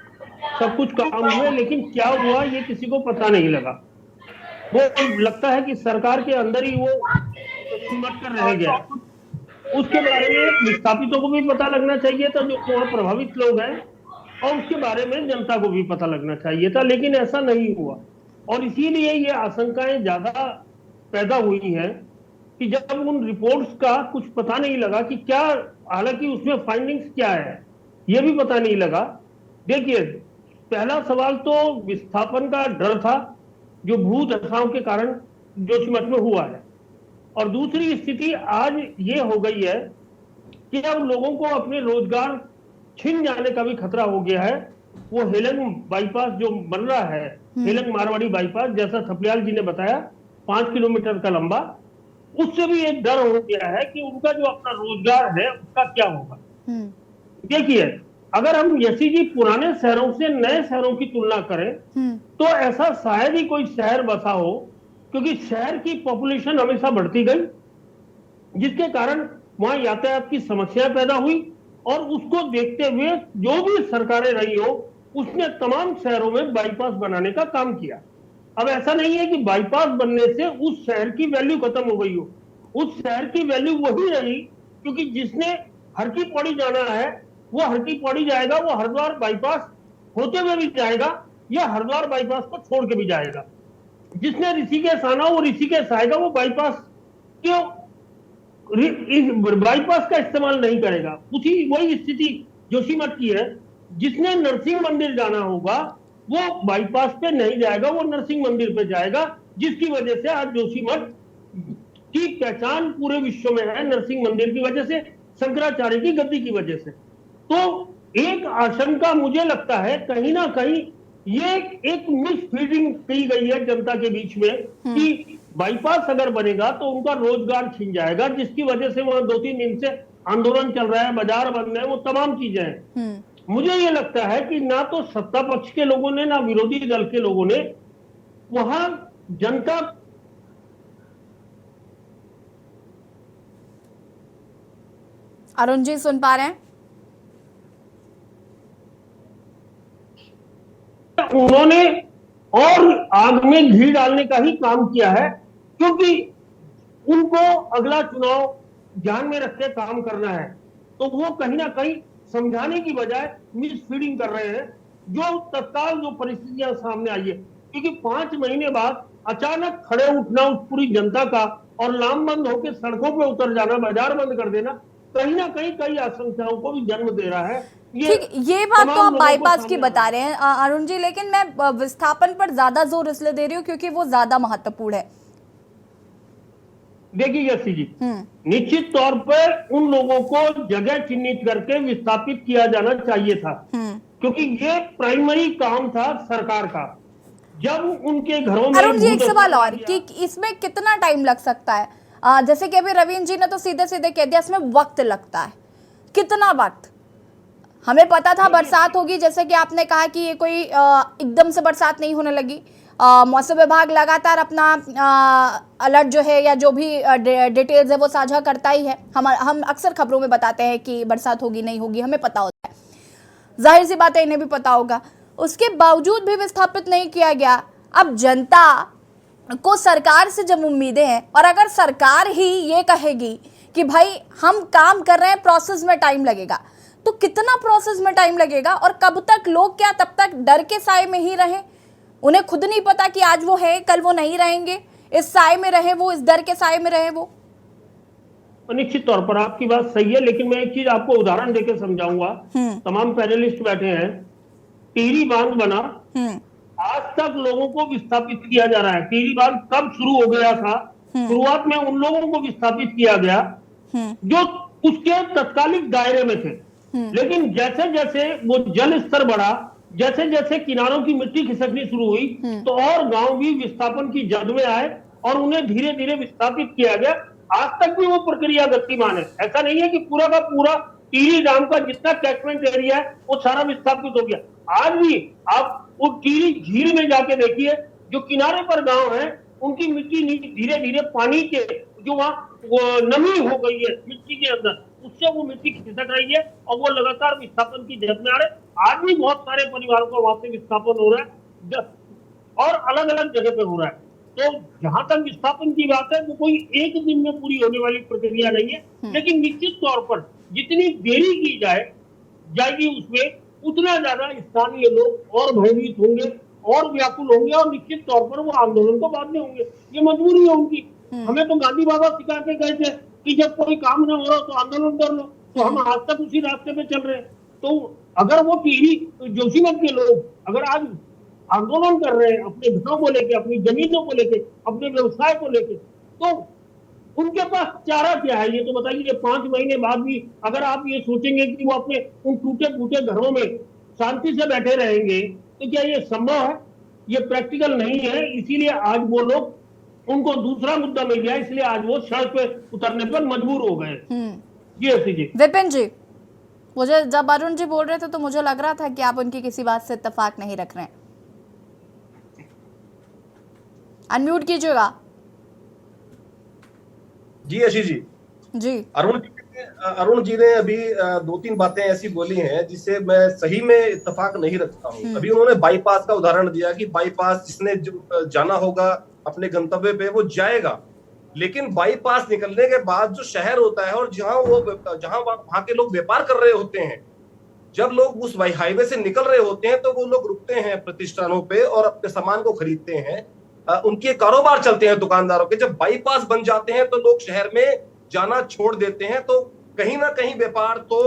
सब कुछ काम हुए, लेकिन क्या हुआ ये किसी को पता नहीं लगा। वो लगता है कि सरकार के अंदर ही वो सिमट कर रह गया। उसके बारे में विस्थापितों को भी पता लगना चाहिए था, जो वहाँ प्रभावित लोग हैं, और उसके बारे में जनता को भी पता लगना चाहिए था, लेकिन ऐसा नहीं हुआ। और इसीलिए ये आशंकाएं ज्यादा पैदा हुई हैं कि जब उन रिपोर्ट्स का कुछ पता नहीं लगा कि क्या, हालांकि उसमें फाइंडिंग्स क्या है ये भी पता नहीं लगा। देखिए, पहला सवाल तो विस्थापन का डर था जो भूदशाओं के कारण जोशीमठ में हुआ है, और दूसरी स्थिति आज ये हो गई है कि अब लोगों को अपने रोजगार छिन जाने का भी खतरा हो गया है। वो हेलंग बाईपास जो बन रहा है, हेलंग मारवाड़ी बाईपास, जैसा थपलियाल जी ने बताया 5 किलोमीटर का लंबा, उससे भी एक डर हो गया है कि उनका जो अपना रोजगार है उसका क्या होगा। देखिए, अगर हम यसी जी पुराने शहरों से नए शहरों की तुलना करें तो ऐसा शायद ही कोई शहर बसा हो, क्योंकि शहर की पॉपुलेशन हमेशा बढ़ती गई, जिसके कारण वहां यातायात की समस्या पैदा हुई, और उसको देखते हुए जो भी सरकारें रही हो उसने तमाम शहरों में बाईपास बनाने का काम किया। अब ऐसा नहीं है कि बाईपास बनने से उस शहर की वैल्यू खत्म हो गई हो, उस शहर की वैल्यू वही रही, क्योंकि जिसने हर की पौड़ी जाना है वो हर की पौड़ी जाएगा, वो हरिद्वार बाईपास होते हुए भी जाएगा या हरिद्वार बाईपास को छोड़ के भी जाएगा। जिसने ऋषिकेश आना वो ऋषिकेश आएगा, वो बाईपास क्यों बाईपास का इस्तेमाल नहीं करेगा। वही स्थिति जोशीमठ की है। जिसने नरसिंह मंदिर जाना होगा वो बाईपास पे नहीं जाएगा, वो नरसिंह मंदिर पे जाएगा, जिसकी वजह से आज जोशीमठ की पहचान पूरे विश्व में है, नरसिंह मंदिर की वजह से, शंकराचार्य की गद्दी की वजह से। तो एक आशंका मुझे लगता है कहीं ना कहीं ये एक मिसफीडिंग की गई है जनता के बीच में कि बाईपास अगर बनेगा तो उनका रोजगार छिन जाएगा, जिसकी वजह से वहां 2-3 दिन से आंदोलन चल रहा है, बाजार बंद है, वो तमाम चीजें हैं। मुझे ये लगता है कि ना तो सत्ता पक्ष के लोगों ने ना विरोधी दल के लोगों ने वहां जनता, अरुण जी सुन पा रहे हैं? उन्होंने और आग में घी डालने का ही काम किया है, क्योंकि उनको अगला चुनाव ध्यान में रख के काम करना है। तो वो कहीं ना कहीं समझाने की बजाय मिसफीडिंग कर रहे हैं, जो तत्काल जो परिस्थितियां सामने आई है, क्योंकि 5 महीने बाद अचानक खड़े उठना उस पूरी जनता का और लामबंद होकर सड़कों पे उतर जाना, बाजार बंद कर देना, कहीं ना कहीं कई आशंकाओं को भी जन्म दे रहा है। ठीक, ये बात तो आप बाईपास की बता रहे हैं अरुण जी, लेकिन मैं विस्थापन पर ज्यादा जोर इसलिए दे रही हूँ क्योंकि वो ज्यादा महत्वपूर्ण है। देखिए यसी जी, निश्चित तौर पर उन लोगों को जगह चिन्हित करके विस्थापित किया जाना चाहिए था, क्योंकि ये प्राइमरी काम था सरकार का। जब उनके घरों में, अरुण जी एक सवाल और कि इसमें कितना टाइम लग सकता है? जैसे कि अभी रविंद्र जी ने तो सीधे सीधे कह दिया इसमें वक्त लगता है, कितना वक्त? हमें पता था बरसात होगी, जैसे कि आपने कहा कि ये कोई एकदम से बरसात नहीं होने लगी। मौसम विभाग लगातार अपना अलर्ट जो है या जो भी डिटेल्स है वो साझा करता ही है। हम अक्सर खबरों में बताते हैं कि बरसात होगी नहीं होगी, हमें पता होता है, जाहिर सी बात है इन्हें भी पता होगा। उसके बावजूद भी विस्थापित नहीं किया गया। अब जनता को सरकार से जब उम्मीदें हैं और अगर सरकार ही ये कहेगी कि भाई हम काम कर रहे हैं, प्रोसेस में टाइम लगेगा, तो कितना प्रोसेस में टाइम लगेगा और कब तक? लोग क्या तब तक डर के साए में ही रहें? उन्हें खुद नहीं पता कि आज वो है, कल वो नहीं रहेंगे, इस साए में रहे वो, इस डर के साए में रहे वो। निश्चित तौर पर आपकी बात सही है, लेकिन मैं एक चीज आपको उदाहरण देकर समझाऊंगा। तमाम पैनलिस्ट बैठे हैं, टिहरी बांध बना, आज तक लोगों को विस्थापित किया जा रहा है। टिहरी बांध कब शुरू हो गया था? शुरुआत में उन लोगों को विस्थापित किया गया जो उसके तत्कालिक दायरे में थे, लेकिन जैसे जैसे वो जल स्तर बढ़ा, जैसे जैसे किनारों की मिट्टी खिसकनी शुरू हुई, तो और गांव भी विस्थापन की जद में आए और उन्हें धीरे धीरे विस्थापित किया गया। आज तक भी वो प्रक्रिया गतिमान है। ऐसा नहीं है कि पूरा का पूरा टिहरी डैम का जितना कैचमेंट एरिया है वो सारा विस्थापित हो गया। आज भी आप वो टिहरी झील में जाके देखिए, जो किनारे पर गांव है उनकी मिट्टी धीरे धीरे पानी के जो वहाँ नमी हो गई है मिट्टी के अंदर, उससे वो मिट्टी खिसक रही है और वो लगातार विस्थापन की जद में आ रहे। आज भी बहुत सारे परिवारों का वहां से विस्थापन हो रहा है और अलग अलग जगह पे हो रहा है। तो जहां तक विस्थापन की बात है, वो कोई एक दिन में पूरी होने वाली प्रक्रिया नहीं है, लेकिन निश्चित तौर पर जितनी देरी की जाएगी उसमें उतना ज्यादा स्थानीय लोग और भयभीत होंगे और व्याकुल होंगे और निश्चित तौर पर वो आंदोलन को बांधने होंगे। ये मजबूरी है उनकी। हमें तो गांधी बाबा सिखा के गए थे कि जब कोई काम न हो रहा तो आंदोलन कर लो, तो हम आज तक उसी रास्ते पे चल रहे हैं। तो अगर वो टिहरी जोशीमठ के लोग अगर आज आंदोलन कर रहे हैं अपने घरों को लेके, अपनी जमीनों को लेके, अपने व्यवसाय को लेके, तो उनके पास चारा क्या है ये तो बताइए। 5 महीने बाद भी अगर आप ये सोचेंगे कि वो अपने उन टूटे फूटे घरों में शांति से बैठे रहेंगे, तो क्या ये संभव है? ये प्रैक्टिकल नहीं है। इसीलिए आज वो लोग, उनको दूसरा मुद्दा मिल गया, इसलिए आज वो सड़क पे उतरने पर मजबूर हो गए। जी ऐसी जी। विपिन जी, मुझे जब अरुण जी बोल रहे थे तो मुझे लग रहा था कि आप उनकी किसी बात से इत्तेफाक नहीं रख रहे हैं। अनम्यूट कीजिएगा। जी आशीष जी। जी अरुण जी ने अभी 2-3 बातें ऐसी बोली हैं जिससे मैं सही में इत्तेफाक नहीं रखता हूँ। अभी उन्होंने बाईपास का उदाहरण दिया कि बाईपास जिसने जाना होगा अपने गंतव्य पे वो जाएगा, लेकिन बाईपास निकलने के बाद जो शहर होता है और जहां वहां के लोग व्यापार कर रहे होते हैं, जब लोग उस हाईवे से निकल रहे होते हैं तो वो लोग रुकते हैं प्रतिष्ठानों पे और अपने सामान को खरीदते हैं, उनके कारोबार चलते हैं दुकानदारों के। जब बाईपास बन जाते हैं तो लोग शहर में जाना छोड़ देते हैं, तो कहीं ना कहीं व्यापार तो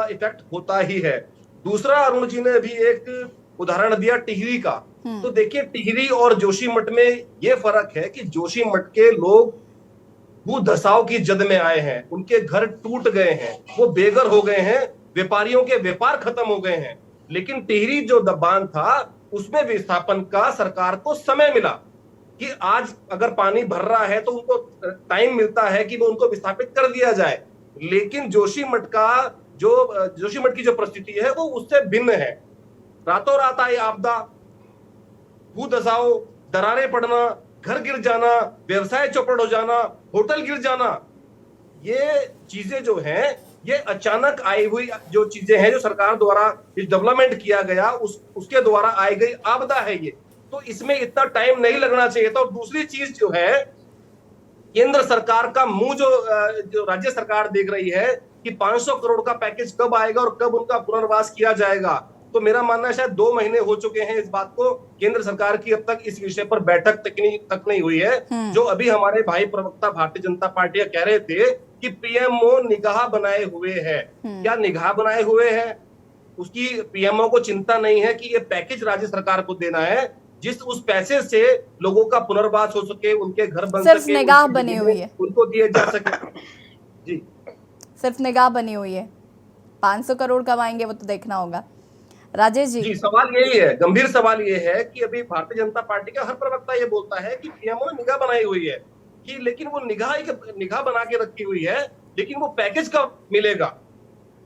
इफेक्ट होता ही है। दूसरा, अरुण जी ने अभी एक उदाहरण दिया टिहरी का, तो देखिए टिहरी और जोशीमठ में ये फर्क है कि जोशीमठ के लोग भू धसाव की जद में आए हैं, उनके घर टूट गए हैं, वो बेघर हो गए हैं, व्यापारियों के व्यापार खत्म हो गए हैं। लेकिन टिहरी जो बांध था उसमें विस्थापन का सरकार को समय मिला कि आज अगर पानी भर रहा है तो उनको टाइम मिलता है कि वो उनको विस्थापित कर दिया जाए। लेकिन जोशीमठ की जो परिस्थिति है वो उससे भिन्न है। रातों रात आई आपदा, भू धसाव, दरारें पड़ना, घर गिर जाना, व्यवसाय चौपट हो जाना, होटल गिर जाना, ये चीजें जो हैं ये अचानक आई हुई जो चीजें हैं, जो सरकार द्वारा डेवलपमेंट किया गया उसके द्वारा आई गई आपदा है ये। तो इसमें इतना टाइम नहीं लगना चाहिए था। और दूसरी चीज जो है, केंद्र सरकार का मुंह जो राज्य सरकार देख रही है कि 500 करोड़ का पैकेज कब आएगा और कब उनका पुनर्वास किया जाएगा, तो मेरा मानना है शायद 2 महीने हो चुके हैं इस बात को। केंद्र सरकार की अब तक इस विषय पर बैठक तक नहीं हुई है। जो अभी हमारे भाई प्रवक्ता भारतीय जनता पार्टी कह रहे थे कि पीएमओ निगाह बनाए हुए है, क्या निगाह बनाए हुए है? उसकी पीएमओ को चिंता नहीं है कि ये पैकेज राज्य सरकार को देना है, जिस उस पैसे से लोगों का पुनर्वास हो सके, उनके घर बन सके, सिर्फ निगाह बनी हुई है, उनको दिए जा सके। जी, सिर्फ निगाह बनी हुई है। 500 करोड़ कब आएंगे वो तो देखना होगा। राजेश जी, सवाल यही है, गंभीर सवाल ये है कि अभी भारतीय जनता पार्टी का हर प्रवक्ता ये बोलता है कि पीएमओ ने निगाह बनाई हुई है, कि लेकिन वो निगाह बना के रखी हुई है, लेकिन वो पैकेज कब मिलेगा?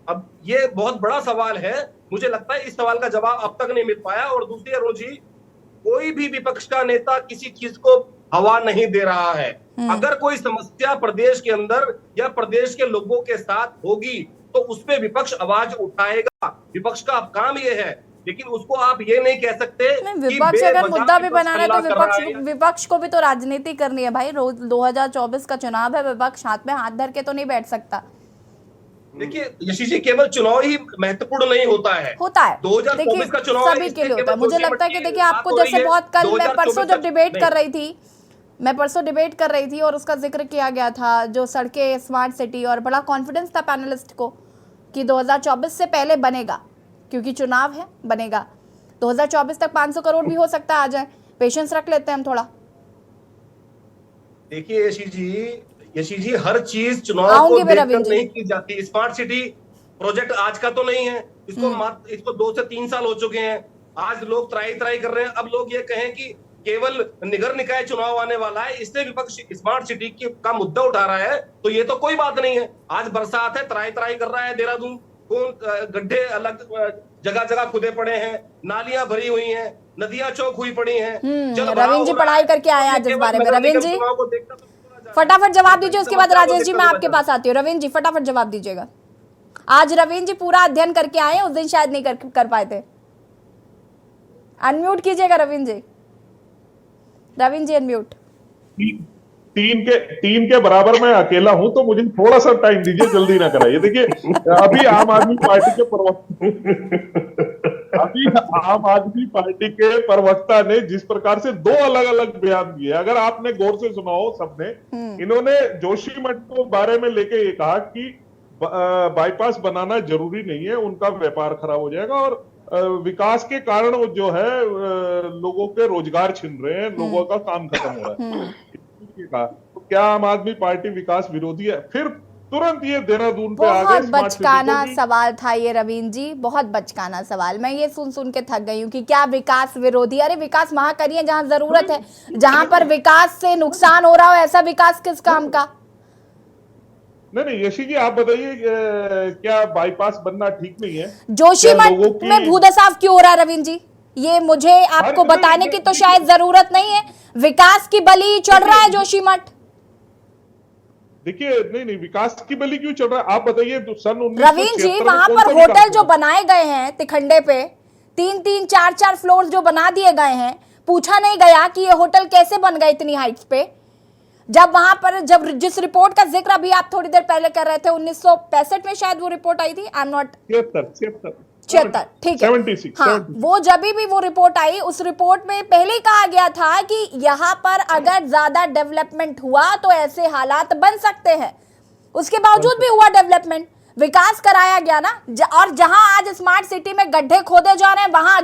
अब ये बहुत बड़ा सवाल है। मुझे लगता है इस सवाल का जवाब अब तक नहीं मिल पाया। और दूसरी, अरुण जी, कोई भी विपक्ष का नेता किसी चीज को हवा नहीं दे रहा है। अगर कोई समस्या प्रदेश के अंदर या प्रदेश के लोगों के साथ होगी तो उस पे विपक्ष आवाज उठाएगा। विपक्ष का अब काम यह है लेकिन उसको आप ये नहीं कह सकते नहीं, कि विपक्ष अगर बेवजह मुद्दा भी विपक्ष बनाना है तो हल्ला कर रहा है। विपक्ष को भी तो राजनीति करनी है भाई। रोज 2024 का चुनाव है, विपक्ष हाथ में हाथ धर के तो नहीं बैठ सकता। देखिए यशीश जी, केवल चुनाव ही महत्वपूर्ण नहीं होता है, होता है 2024 का चुनाव है, सभी के इसमें लिए होता है। केवल मुझे जोशी लगता है मठ कि की देखिए बात आपको हो रही जैसे है। बहुत कल मैं 2024 परसों जब डिबेट नहीं। कर रही थी, मैं परसों डिबेट कर रही थी और उसका जिक्र किया गया था जो सड़कें स्मार्ट सिटी, और बड़ा कॉन्फिडेंस था पैनलिस्ट को कि 2024 से पहले बनेगा, क्योंकि चुनाव है, बनेगा। 2024 तक 500 करोड़ भी हो सकता है आ जाए, पेशेंस रख लेते हैं हम थोड़ा। देखिए यशी जी हर चीज चुनाव को आऊंगी मैं रविंद्र देखकर जी। नहीं की जाती। स्मार्ट सिटी प्रोजेक्ट आज का तो नहीं है, इसको 2 से 3 साल हो चुके हैं। आज लोग त्राई कर रहे हैं। अब लोग ये कहें कि केवल निगर निकाय चुनाव आने वाला है इसलिए विपक्ष स्मार्ट सिटी का मुद्दा उठा रहा है, तो ये तो कोई बात नहीं है। आज बरसात है, त्राई कर रहा है देहरादून, कौन गड्ढे अलग जगह जगह खुदे पड़े हैं, नालियां भरी हुई हैं, नदियां चौक हुई पड़ी हैं। रविंद्र जी पढ़ाई करके आए आज इस बारे में। रविंद्र जी फटाफट जवाब दीजिए, उसके बाद राजेश जी मैं आपके पास आती हूँ। रविंद्र जी फटाफट जवाब दीजिएगा। आज रविंद्र जी पूरा अध्ययन करके आए, उस दिन शायद नहीं कर पाए थे। अनम्यूट कीजिएगा रविंद्र जी। रविंद्र जी अनम्यूट। तीन के बराबर मैं अकेला हूं, तो मुझे थोड़ा सा टाइम दीजिए, जल्दी ना कराइए। देखिए अभी आम आदमी पार्टी के प्रवक्ता ने जिस प्रकार से 2 अलग अलग बयान दिए, अगर आपने गौर से सुना हो सबने, इन्होंने जोशीमठ को बारे में लेके ये कहा कि बाईपास बनाना जरूरी नहीं है, उनका व्यापार खराब हो जाएगा और विकास के कारण जो है लोगों के रोजगार छिन रहे हैं, लोगों का काम खत्म हो रहा है। तो क्या आम आदमी पार्टी विकास विरोधी है? फिर तुरंत ये देहरादून पे आ गए। बहुत बचकाना सवाल था ये रविंद्र जी, बहुत बचकाना सवाल। मैं ये सुन के थक गई हूँ कि क्या विकास विरोधी। अरे विकास वहां करिए जहां जरूरत है, जहां पर विकास से नुकसान हो रहा हो, ऐसा विकास किस काम का। नहीं यशी जी आप बताइए, क्या बाईपास बनना ठीक नहीं है? जोशीमठ में भूदसाव क्यों हो रहा है रविंद्र जी, ये मुझे आपको बताने की तो शायद जरूरत नहीं है। विकास की बलि चढ़ रहा है जोशीमठ। देखिए नहीं विकास की बलि क्यों चढ़ रहा है आप बताइए। तो सन 1976 रविंद्र जी वहां पर होटल जो बनाए गए हैं तिखंडे पे, 3-3, 4-4 फ्लोर जो बना दिए गए हैं, पूछा नहीं गया कि ये होटल कैसे बन गए इतनी हाइट्स पे। जब वहां पर जिस रिपोर्ट का जिक्र अभी आप थोड़ी देर पहले कर रहे थे, 1965 में शायद वो रिपोर्ट आई थी, आई एम नॉट 76, ठीक है 76, हाँ, वो जब भी वो रिपोर्ट आई, उस रिपोर्ट में पहले ही कहा गया था कि यहाँ पर अगर ज्यादा डेवलपमेंट हुआ तो ऐसे हालात बन सकते हैं। उसके बावजूद भी हुआ डेवलपमेंट, विकास कराया गया ना। और जहां आज स्मार्ट सिटी में गड्ढे खोदे जा रहे हैं, वहां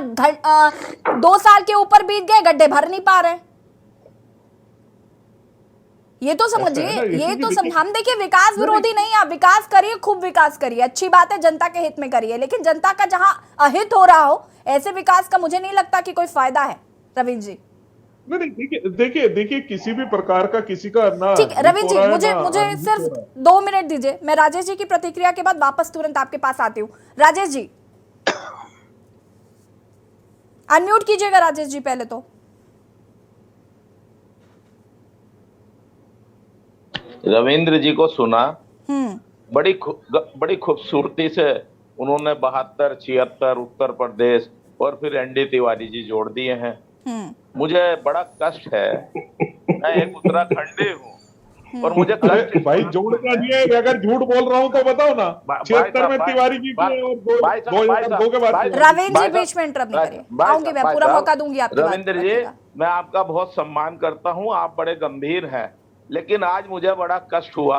2 साल के ऊपर बीत गए, गड्ढे भर नहीं पा रहे। ये तो समझिए, ये तो हम देखिए विकास विरोधी नहीं, आप विकास करिए, खूब विकास करिए, अच्छी बात है, जनता के हित में करिए, लेकिन जनता का जहां अहित हो रहा हो ऐसे विकास का मुझे नहीं लगता कि कोई फायदा है। रविंद्र जी नहीं देखिए किसी भी प्रकार का किसी का ना। ठीक है रविंद्र जी, मुझे सिर्फ 2 मिनट दीजिए, मैं राजेश जी की प्रतिक्रिया के बाद वापस तुरंत आपके पास आती हूँ। राजेश जी अनम्यूट कीजिएगा। राजेश जी पहले तो रविंद्र जी को सुना, बड़ी खूबसूरती से उन्होंने 72, 76 उत्तर प्रदेश और फिर एनडी तिवारी जी जोड़ दिए हैं। मुझे बड़ा कष्ट है, मैं एक उत्तराखंडी हूँ और मुझे कष्ट। भाई जोड़ क्या दिया है? अगर झूठ बोल रहा हूँ तो बताओ ना। 76 में तिवारी जी की और 2002 के बाद। रविंद्र जी बीच में इंटरप्ट नहीं करिए, आऊंगी मैं, पूरा मौका दूंगी आपको। रविंद्र जी मैं आपका बहुत सम्मान करता हूँ, आप बड़े गंभीर हैं, लेकिन आज मुझे बड़ा कष्ट हुआ।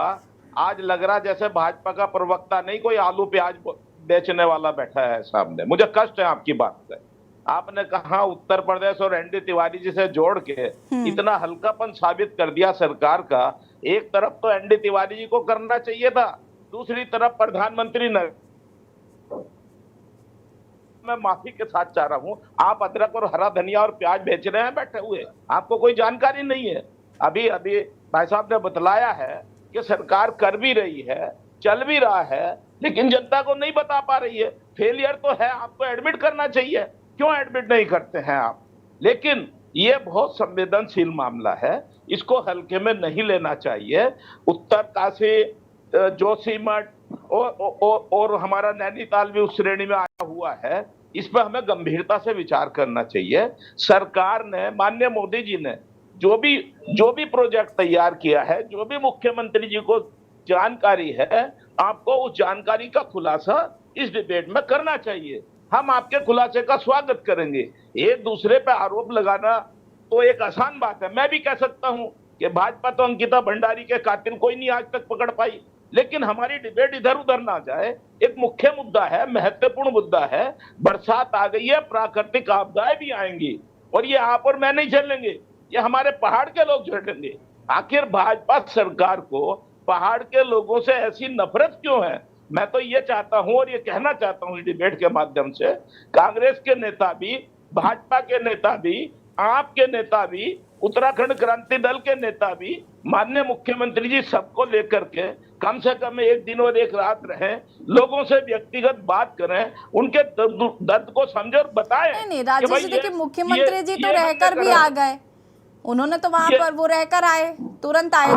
आज लग रहा जैसे भाजपा का प्रवक्ता नहीं, कोई आलू प्याज बेचने वाला बैठा है सामने। मुझे कष्ट है आपकी बात से। आपने कहा उत्तर प्रदेश और एनडी तिवारी जी से जोड़ के इतना हल्कापन साबित कर दिया सरकार का। एक तरफ तो एनडी तिवारी जी को करना चाहिए था, दूसरी तरफ प्रधानमंत्री ने। मैं माफी के साथ चाह रहा हूं, आप अदरक और हरा धनिया और प्याज बेच रहे हैं बैठे हुए, आपको कोई जानकारी नहीं है। अभी भाई साहब ने बतलाया है कि सरकार कर भी रही है, चल भी रहा है, लेकिन जनता को नहीं बता पा रही है। फेलियर तो है, आपको एडमिट करना चाहिए, क्यों एडमिट नहीं करते हैं आप? लेकिन ये बहुत संवेदनशील मामला है, इसको हल्के में नहीं लेना चाहिए। उत्तरकाशी, जोशीमठ और हमारा नैनीताल भी उस श्रेणी में आया हुआ है। इस पर हमें गंभीरता से विचार करना चाहिए। सरकार ने, माननीय मोदी जी ने जो भी प्रोजेक्ट तैयार किया है, जो भी मुख्यमंत्री जी को जानकारी है, आपको उस जानकारी का खुलासा इस डिबेट में करना चाहिए। हम आपके खुलासे का स्वागत करेंगे। एक दूसरे पे आरोप लगाना तो एक आसान बात है। मैं भी कह सकता हूं कि भाजपा तो अंकिता भंडारी के कातिल कोई नहीं आज तक पकड़ पाई, लेकिन हमारी डिबेट इधर उधर ना जाए। एक मुख्य मुद्दा है, महत्वपूर्ण मुद्दा है। बरसात आ गई है, प्राकृतिक आपदाएं भी आएंगी और ये आप और मैं नहीं झेलेंगे, ये हमारे पहाड़ के लोग झेलेंगे। आखिर भाजपा सरकार को पहाड़ के लोगों से ऐसी नफरत क्यों है? मैं तो ये चाहता हूं और ये कहना चाहता हूं इस डिबेट के माध्यम से, कांग्रेस के नेता भी, भाजपा के नेता भी, आप के नेता भी, उत्तराखंड क्रांति दल के नेता भी, माननीय मुख्यमंत्री जी सबको लेकर के कम से कम एक दिन और एक रात रहें, लोगों से व्यक्तिगत बात करें, उनके दर्द को समझे और बताएं। नहीं राजेश जी, देखिए मुख्यमंत्री जी तो रहकर भी आ गए, उन्होंने तो वहां पर वो रहकर आए, तुरंत आए,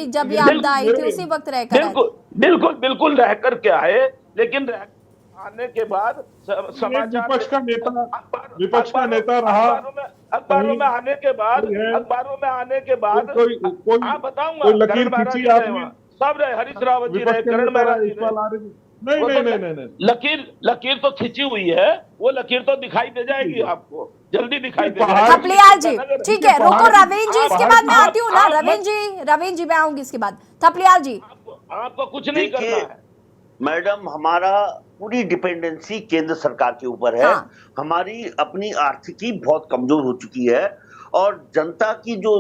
जब ये आपदा आई थी उसी वक्त रहकर आए। बिल्कुल रह करके आए, लेकिन आने के बाद समाचार विपक्ष का नेता रहा, अखबारों में आने के बाद हाँ बताऊंगा, लकीर खींची आपने, सब रहे, हरीश रावत जी रहे, करण मेहरा जी रहे। नहीं, लकीर तो खींची हुई है, वो लकीर तो दिखाई दे जाएगी आपको, जल्दी दिखाई दे जाएगी। थपलियाल जी ठीक है, रुको रवीन जी, इसके बाद मैं आती हूँ ना। रवीन जी मैं आऊंगी इसके बाद। थपलियाल जी, आपको कुछ नहीं करना है। मैडम, हमारा पूरी डिपेंडेंसी केंद्र सरकार के ऊपर है। हाँ। हमारी अपनी आर्थिकी बहुत कमजोर हो चुकी है और जनता की जो,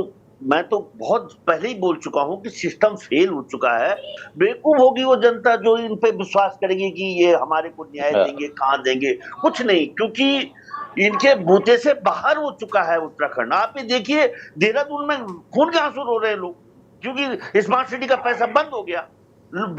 मैं तो बहुत पहले ही बोल चुका हूं कि सिस्टम फेल हो चुका है। बेवकूफ होगी वो जनता जो इन पे विश्वास करेगी कि ये हमारे को न्याय देंगे, कहां देंगे, कुछ नहीं, क्योंकि इनके बूते से बाहर हो चुका है उत्तराखंड। आप ये देखिए, देहरादून में खून के आंसू रो रहे हैं लोग, क्योंकि स्मार्ट सिटी का पैसा बंद हो गया।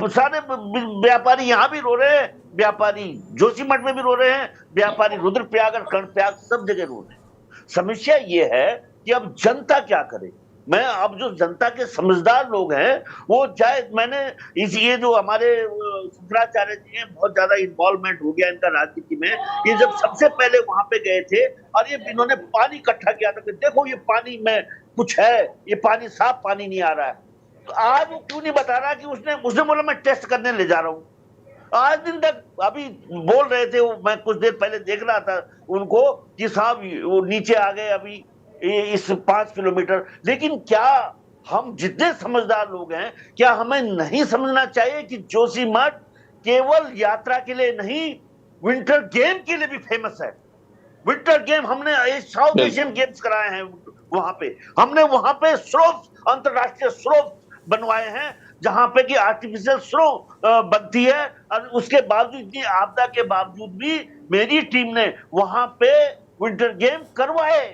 सारे व्यापारी यहाँ भी रो रहे हैं, व्यापारी जोशीमठ में भी रो रहे हैं, व्यापारी रुद्रप्रयाग और कर्णप्रयाग सब जगह रो रहे हैं। समस्या ये है कि अब जनता क्या करे। मैं अब जो जनता के समझदार लोग हैं वो जाए, मैंने ये जो हमारे शुक्राचार्य जी हैं, बहुत ज्यादा इन्वॉल्वमेंट हो गया इनका राजनीति में। ये जब सबसे पहले वहां पे गए थे और ये इन्होंने पानी इकट्ठा किया था कि देखो ये पानी में कुछ है, ये पानी साफ पानी नहीं आ रहा है। तो आज वो क्यों नहीं बता रहा कि उसने बोला मैं टेस्ट करने ले जा रहा हूँ। आज दिन तक अभी बोल रहे थे, मैं कुछ देर पहले देख रहा था उनको कि साहब वो नीचे आ गए अभी इस 5 किलोमीटर। लेकिन क्या हम जितने समझदार लोग हैं, क्या हमें नहीं समझना चाहिए कि जोशीमठ केवल यात्रा के लिए नहीं, विंटर गेम के लिए भी फेमस है। विंटर गेम हमने साउथ एशियन गेम्स कराए हैं वहां पे, हमने वहां पे स्रोत, अंतरराष्ट्रीय स्रोत बनवाए हैं जहां पे कि आर्टिफिशियल स्नो बनती है, और उसके बावजूद, इतनी आपदा के बावजूद भी मेरी टीम ने वहां पे विंटर गेम करवाए।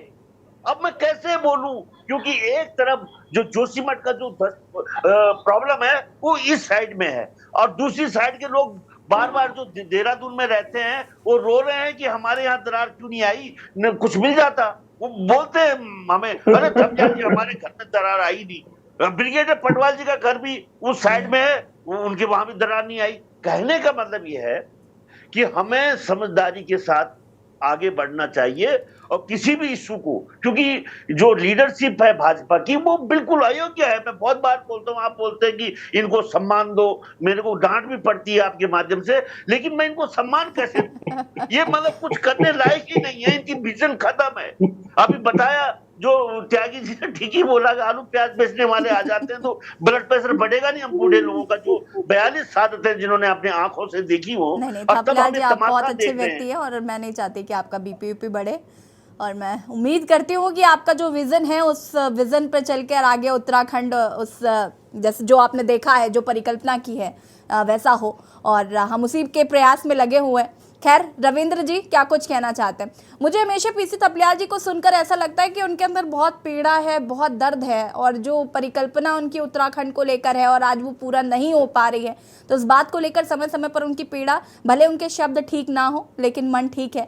अब मैं कैसे बोलूं, क्योंकि एक तरफ जो जोशीमठ का जो प्रॉब्लम है वो इस साइड में है और दूसरी साइड के लोग बार बार जो देहरादून में रहते हैं वो रो रहे हैं कि हमारे यहाँ दरार क्यों नहीं आई, कुछ मिल जाता। वो बोलते हैं हमें, अरे थम जाइए, हमारे घर में दरार आई नहीं। ब्रिगेडियर पटवाल जी का घर भी उस साइड में है, उनके वहां भी दरार नहीं आई। कहने का मतलब यह है कि हमें समझदारी के साथ आगे बढ़ना चाहिए और किसी भी इशू को, क्योंकि जो लीडरशिप है भाजपा की वो बिल्कुल अयोग्य है। मैं बहुत बार बोलता हूँ, आप बोलते हैं कि इनको सम्मान दो, मेरे को डांट भी पड़ती है आपके माध्यम से, लेकिन मैं इनको सम्मान कैसे दूं? ये मतलब कुछ करने लायक ही नहीं है, इनकी विजन खत्म है। अभी बताया जो त्यागी जी ने ठीक ही बोला कि आलू प्याज बेचने वाले आ जाते हैं तो ब्लड प्रेशर बढ़ेगा नहीं हम बूढ़े लोगों का, जो 42 आदतें जिन्होंने अपने आंखों से देखी हो। नहीं थपलियाल जी, आप बहुत अच्छे व्यक्ति हैं और मैं नहीं चाहती कि आपका बीपी बढ़े, और मैं उम्मीद करती हूँ कि आपका जो विजन है उस विजन पर चलकर आगे उत्तराखंड उस जैसे जो आपने देखा है, जो परिकल्पना की है वैसा हो, और हम उसी के प्रयास में लगे हुए हैं। खैर रविंद्र जी क्या कुछ कहना चाहते हैं? मुझे हमेशा पीसी थपलियाल जी को सुनकर ऐसा लगता है कि उनके अंदर बहुत पीड़ा है, बहुत दर्द है, और जो परिकल्पना उनकी उत्तराखंड को लेकर है और आज वो पूरा नहीं हो पा रही है, तो इस बात को लेकर समय समय पर उनकी पीड़ा, भले उनके शब्द ठीक ना हो लेकिन मन ठीक है।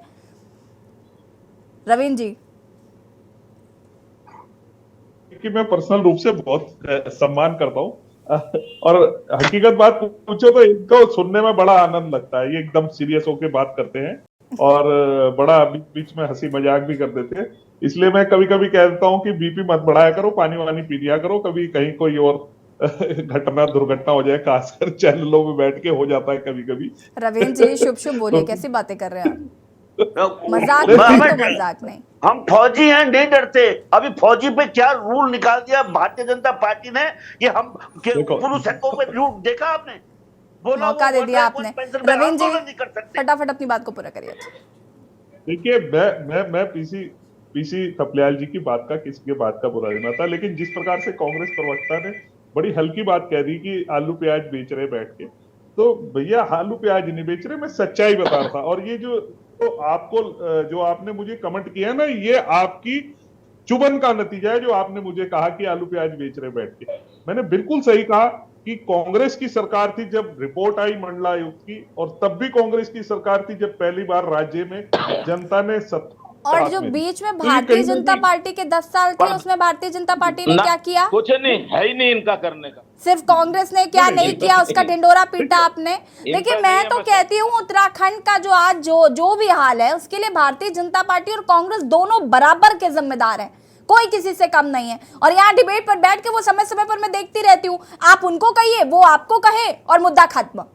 रविंद्र जी, कि मैं पर्सनल रूप से बहुत सम्मान करता हूँ और हकीकत बात पूछो तो इनको सुनने में बड़ा आनंद लगता है। ये एकदम सीरियस होकर बात करते हैं और बड़ा बीच में हंसी मजाक भी कर देते हैं। इसलिए मैं कभी कभी कह देता हूँ कि बीपी मत बढ़ाया करो, पानी वानी पी लिया करो, कभी कहीं कोई और दुर्घटना हो जाए, खासकर चैनलों में बैठ के हो जाता है कभी कभी। रविंद्र जी शुभ शुभ बोलिए, कैसी बातें कर रहे हैं आप? मजाक नहीं तो मजाक नहीं। हम फौजी हैं, नहीं डरते। अभी फौजी पे क्या रूल निकाल दिया भारतीय जनता पार्टी ने कि हम पुरुष है पे लूट, देखा आपने? बोला मौका दे दिया आपने। रविंद्र जी फटाफट अपनी बात को पूरा करिए। देखिए मैं पीसी थपलियाल जी की बात का, किसी के बात का बुरा नहीं था, लेकिन जिस प्रकार से कांग्रेस प्रवक्ता ने बड़ी हल्की बात कह दी कि आलू प्याज बेच रहे बैठ के, तो भैया आलू प्याज नहीं बेच रहे, मैं सच्चाई बता रहा था। और ये जो आपने मुझे कमेंट किया ना, ये आपकी चुभन का नतीजा है। जो आपने मुझे कहा कि आलू प्याज बेच रहे बैठ के, मैंने बिल्कुल सही कहा कि कांग्रेस की सरकार थी जब रिपोर्ट आई मंडला आयुक्त की, और तब भी कांग्रेस की सरकार थी जब पहली बार राज्य में जनता ने और जो बीच में भारतीय जनता पार्टी के 10 साल थे, उसमें भारतीय जनता पार्टी ने क्या किया? कुछ नहीं है ही नहीं इनका करने का। सिर्फ कांग्रेस ने क्या नहीं किया, उसका ढिंडोरा पीटा आपने। देखिए मैं तो कहती हूँ उत्तराखंड का जो आज जो भी हाल है, उसके लिए भारतीय जनता पार्टी और कांग्रेस दोनों बराबर के जिम्मेदार हैं, कोई किसी से कम नहीं है। और यहाँ डिबेट पर बैठ के वो समय समय पर मैं देखती रहती हूँ, आप उनको कहिए, वो आपको कहे और मुद्दा खत्म।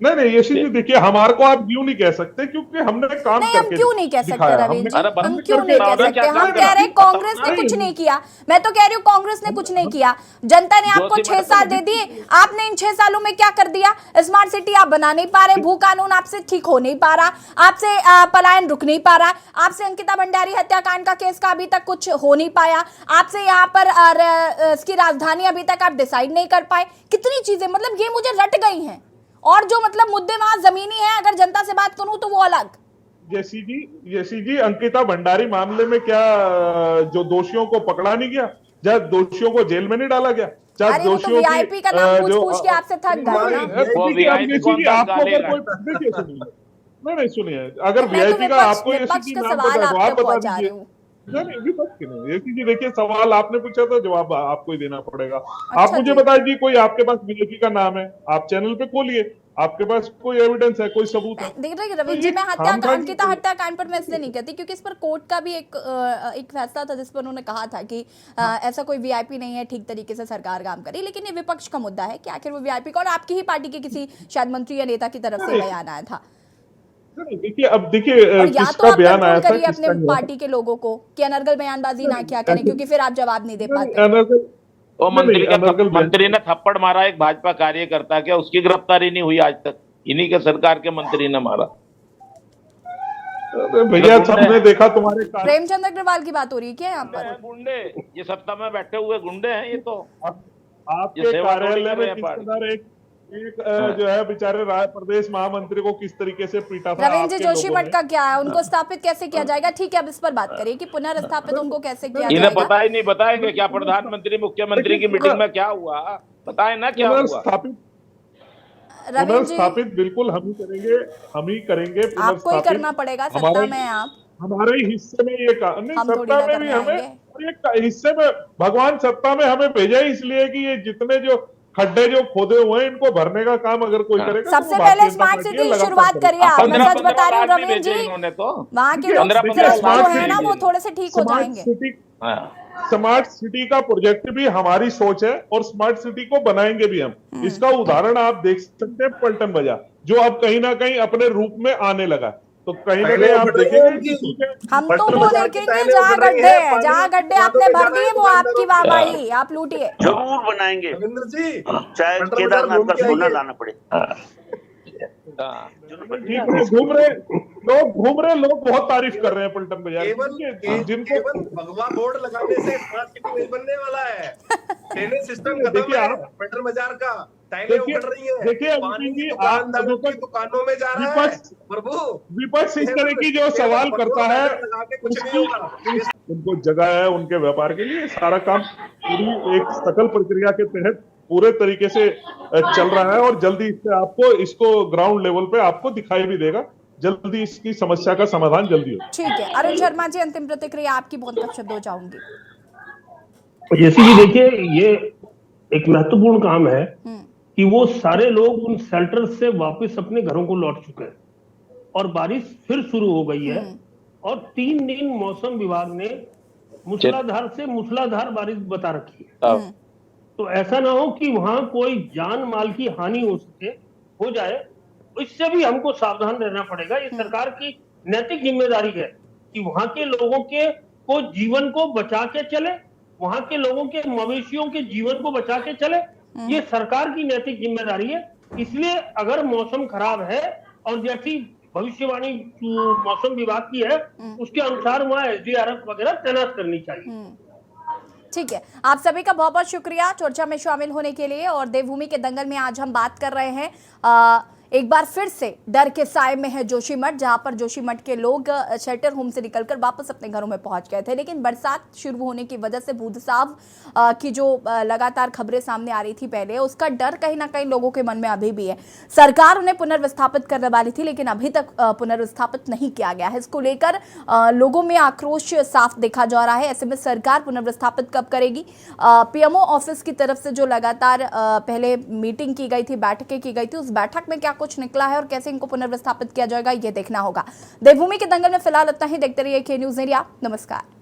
नहीं यशी जी, देखिए हमारे को आप क्यों नहीं कह सकते, क्योंकि हमने काम नहीं, हम क्यों नहीं कह सकते रविंद्र जी, हम क्यों नहीं कह सकते? हम कह रहे हैं कांग्रेस ने कुछ नहीं किया। मैं तो कह रही हूँ कांग्रेस ने कुछ नहीं किया। जनता ने आपको 6 साल दे दिए, आपने इन 6 सालों में क्या कर दिया? स्मार्ट सिटी आप बना नहीं पा रहे, भू कानून आपसे ठीक हो नहीं पा रहा, आपसे पलायन रुक नहीं पा रहा, आपसे अंकिता भंडारी हत्याकांड का केस का अभी तक कुछ हो नहीं पाया, आपसे यहाँ पर इसकी राजधानी अभी तक आप डिसाइड नहीं कर पाए। कितनी चीजें मतलब ये मुझे रट गई हैं। और जो मतलब मुद्दे वहां जमीनी है, अगर जनता से बात करूं तो वो अलग। यशी जी अंकिता भंडारी मामले में क्या जो दोषियों को पकड़ा नहीं गया, जब दोषियों को जेल में नहीं डाला गया? अरे वो तो वीआईपी का नाम पूछ के आपसे थक गए ना। नहीं सुनिए, अगर वीआईपी का आपको यशी जी नाम पता है तो आप बता दीजिए। नहीं विपक्ष के नहीं, यशी जी देखिए सवाल आपने पूछा तो जवाब आपको ही देना पड़ेगा। आप मुझे बताइए, कोई आपके पास वीआईपी का नाम है, आप चैनल पे खोलिए, आपके पास कोई एविडेंस है, कोई सबूत है? देख रहे रविंद्र जी, मैं अंकिता हत्याकांड पर मैं इसलिए नहीं कहती क्योंकि इस पर कोर्ट का भी एक फैसला था जिस पर उन्होंने कहा था कि ऐसा कोई वीआईपी नहीं है, ठीक तरीके से सरकार काम करे। लेकिन ये विपक्ष का मुद्दा है कि आखिर वो वीआईपी का, और आपकी ही पार्टी के किसी शायद मंत्री या नेता की तरफ से बयान आया था। देखिए अब देखिए किसका बयान आया था, अपने पार्टी के लोगों को कि अनर्गल बयानबाजी ना क्या करें, क्योंकि फिर आप जवाब नहीं दे पाते। वो मंत्री ने थप्पड़ मारा एक भाजपा कार्यकर्ता, क्या उसकी गिरफ्तारी नहीं हुई आज तक? इन्हीं के सरकार के मंत्री ने मारा। भैया सबने देखा तुम्हारे प्रेमचंद अग्रवाल की बात हो रही है क्या यहाँ पर? गुंडे, ये सत्ता में बैठे हुए गुंडे हैं ये तो। आपके कार्यालय में किस तरह एक जो है बेचारे प्रदेश महामंत्री को किस तरीके से पीटा था। रविंद्र जी जोशीमठ का क्या है, उनको स्थापित कैसे किया जाएगा? ठीक है, अब इस पर बात करिए कि पुनर्स्थापित उनको कैसे किया जाएगा। इन्हें पता ही नहीं, बताएंगे क्या प्रधानमंत्री मुख्यमंत्री की मीटिंग में क्या हुआ? बताए ना क्या हुआ। पुनर्स्थापित बिल्कुल हम ही करेंगे। आपको ही करना पड़ेगा, सत्ता में आप। हमारे हिस्से में ये सत्ता में भी हमें, हिस्से में भगवान सत्ता में हमें भेजा ही इसलिए कि ये जितने जो खड्डे जो खोदे हुए हैं इनको भरने का काम अगर कोई करेगा। सबसे पहले स्मार्ट सिटी की शुरुआत करिए आप। मैं सच बता रही हूँ रविंद्र जी, वहाँ के लोग जो है ना वो थोड़े से ठीक हो जाएंगे। स्मार्ट सिटी का प्रोजेक्ट भी हमारी सोच है और स्मार्ट सिटी को बनाएंगे भी हम। इसका उदाहरण आप देख सकते हैं पलटन बाजार, जो अब कहीं ना कहीं अपने रूप में आने लगा। तो कहीं ना कहीं आप देखेंगे, हम तो वो देखेंगे जहाँ गड्ढे आपने भर दिए वो आपकी वाहवाही, आप लूटिए। जरूर बनाएंगे रविंद्र जी, चाहे केदारनाथ का सोना लाना पड़े। घूम रहे लोग बहुत तारीफ कर रहे हैं पलटन बाजार, जिनको भगवा बोर्ड लगाने से स्मार्ट सिटी नहीं बनने वाला है। ड्रेनेज सिस्टम खत्म है पलटन बाजार का, टाइलें उखड़ रही हैं, देखिए दुकानों में जा रहा है। प्रभु विपक्ष इस तरह की जो सवाल करता है, उनको जगह है उनके व्यापार के लिए, सारा काम पूरी एक सकल प्रक्रिया के तहत पूरे तरीके से चल रहा है और जल्दी इससे इसको ग्राउंड लेवल पे आपको दिखाई भी देगा। जल्दी इसकी समस्या का समाधान जल्दी हो। ठीक है, अरुण शर्मा जी अंतिम प्रतिक्रिया आपकी, बहुत शब्द हो जाऊंगी। जैसे कि देखिए ये एक महत्वपूर्ण काम है कि वो सारे लोग उन शेल्टर से वापस अपने घरों को लौट चुके हैं। और बारिश फिर शुरू हो गई है और 3 दिन मौसम विभाग ने मूसलाधार से मूसलाधार बारिश बता रखी है। तो ऐसा ना हो कि वहां कोई जान माल की हानि हो जाए, इससे भी हमको सावधान रहना पड़ेगा। ये सरकार की नैतिक जिम्मेदारी है कि वहां के लोगों के को जीवन को बचा के चले, वहां के लोगों के मवेशियों के जीवन को बचा के चले। ये सरकार की नैतिक जिम्मेदारी है। इसलिए अगर मौसम खराब है और जैसी भविष्यवाणी मौसम विभाग की है उसके अनुसार वहाँ SDRF वगैरह तैनात करनी चाहिए। ठीक है, आप सभी का बहुत बहुत शुक्रिया चर्चा में शामिल होने के लिए। और देवभूमि के दंगल में आज हम बात कर रहे हैं एक बार फिर से डर के साए में है जोशीमठ, जहां पर जोशीमठ के लोग शेल्टर होम से निकलकर वापस अपने घरों में पहुंच गए थे। लेकिन बरसात शुरू होने की वजह से भूदसाव की जो लगातार खबरें सामने आ रही थी पहले, उसका डर कहीं ना कहीं लोगों के मन में अभी भी है। सरकार उन्हें पुनर्विस्थापित करने वाली थी, लेकिन अभी तक पुनर्विस्थापित नहीं किया गया है। इसको लेकर लोगों में आक्रोश साफ देखा जा रहा है। ऐसे में सरकार पुनर्विस्थापित कब करेगी? PMO ऑफिस की तरफ से जो लगातार पहले मीटिंग की गई थी, बैठकें की गई थी, उस बैठक में क्या कुछ निकला है और कैसे इनको पुनर्विस्थापित किया जाएगा, ये देखना होगा। देवभूमि के दंगल में फिलहाल इतना ही। देखते रहिए K News India। नमस्कार।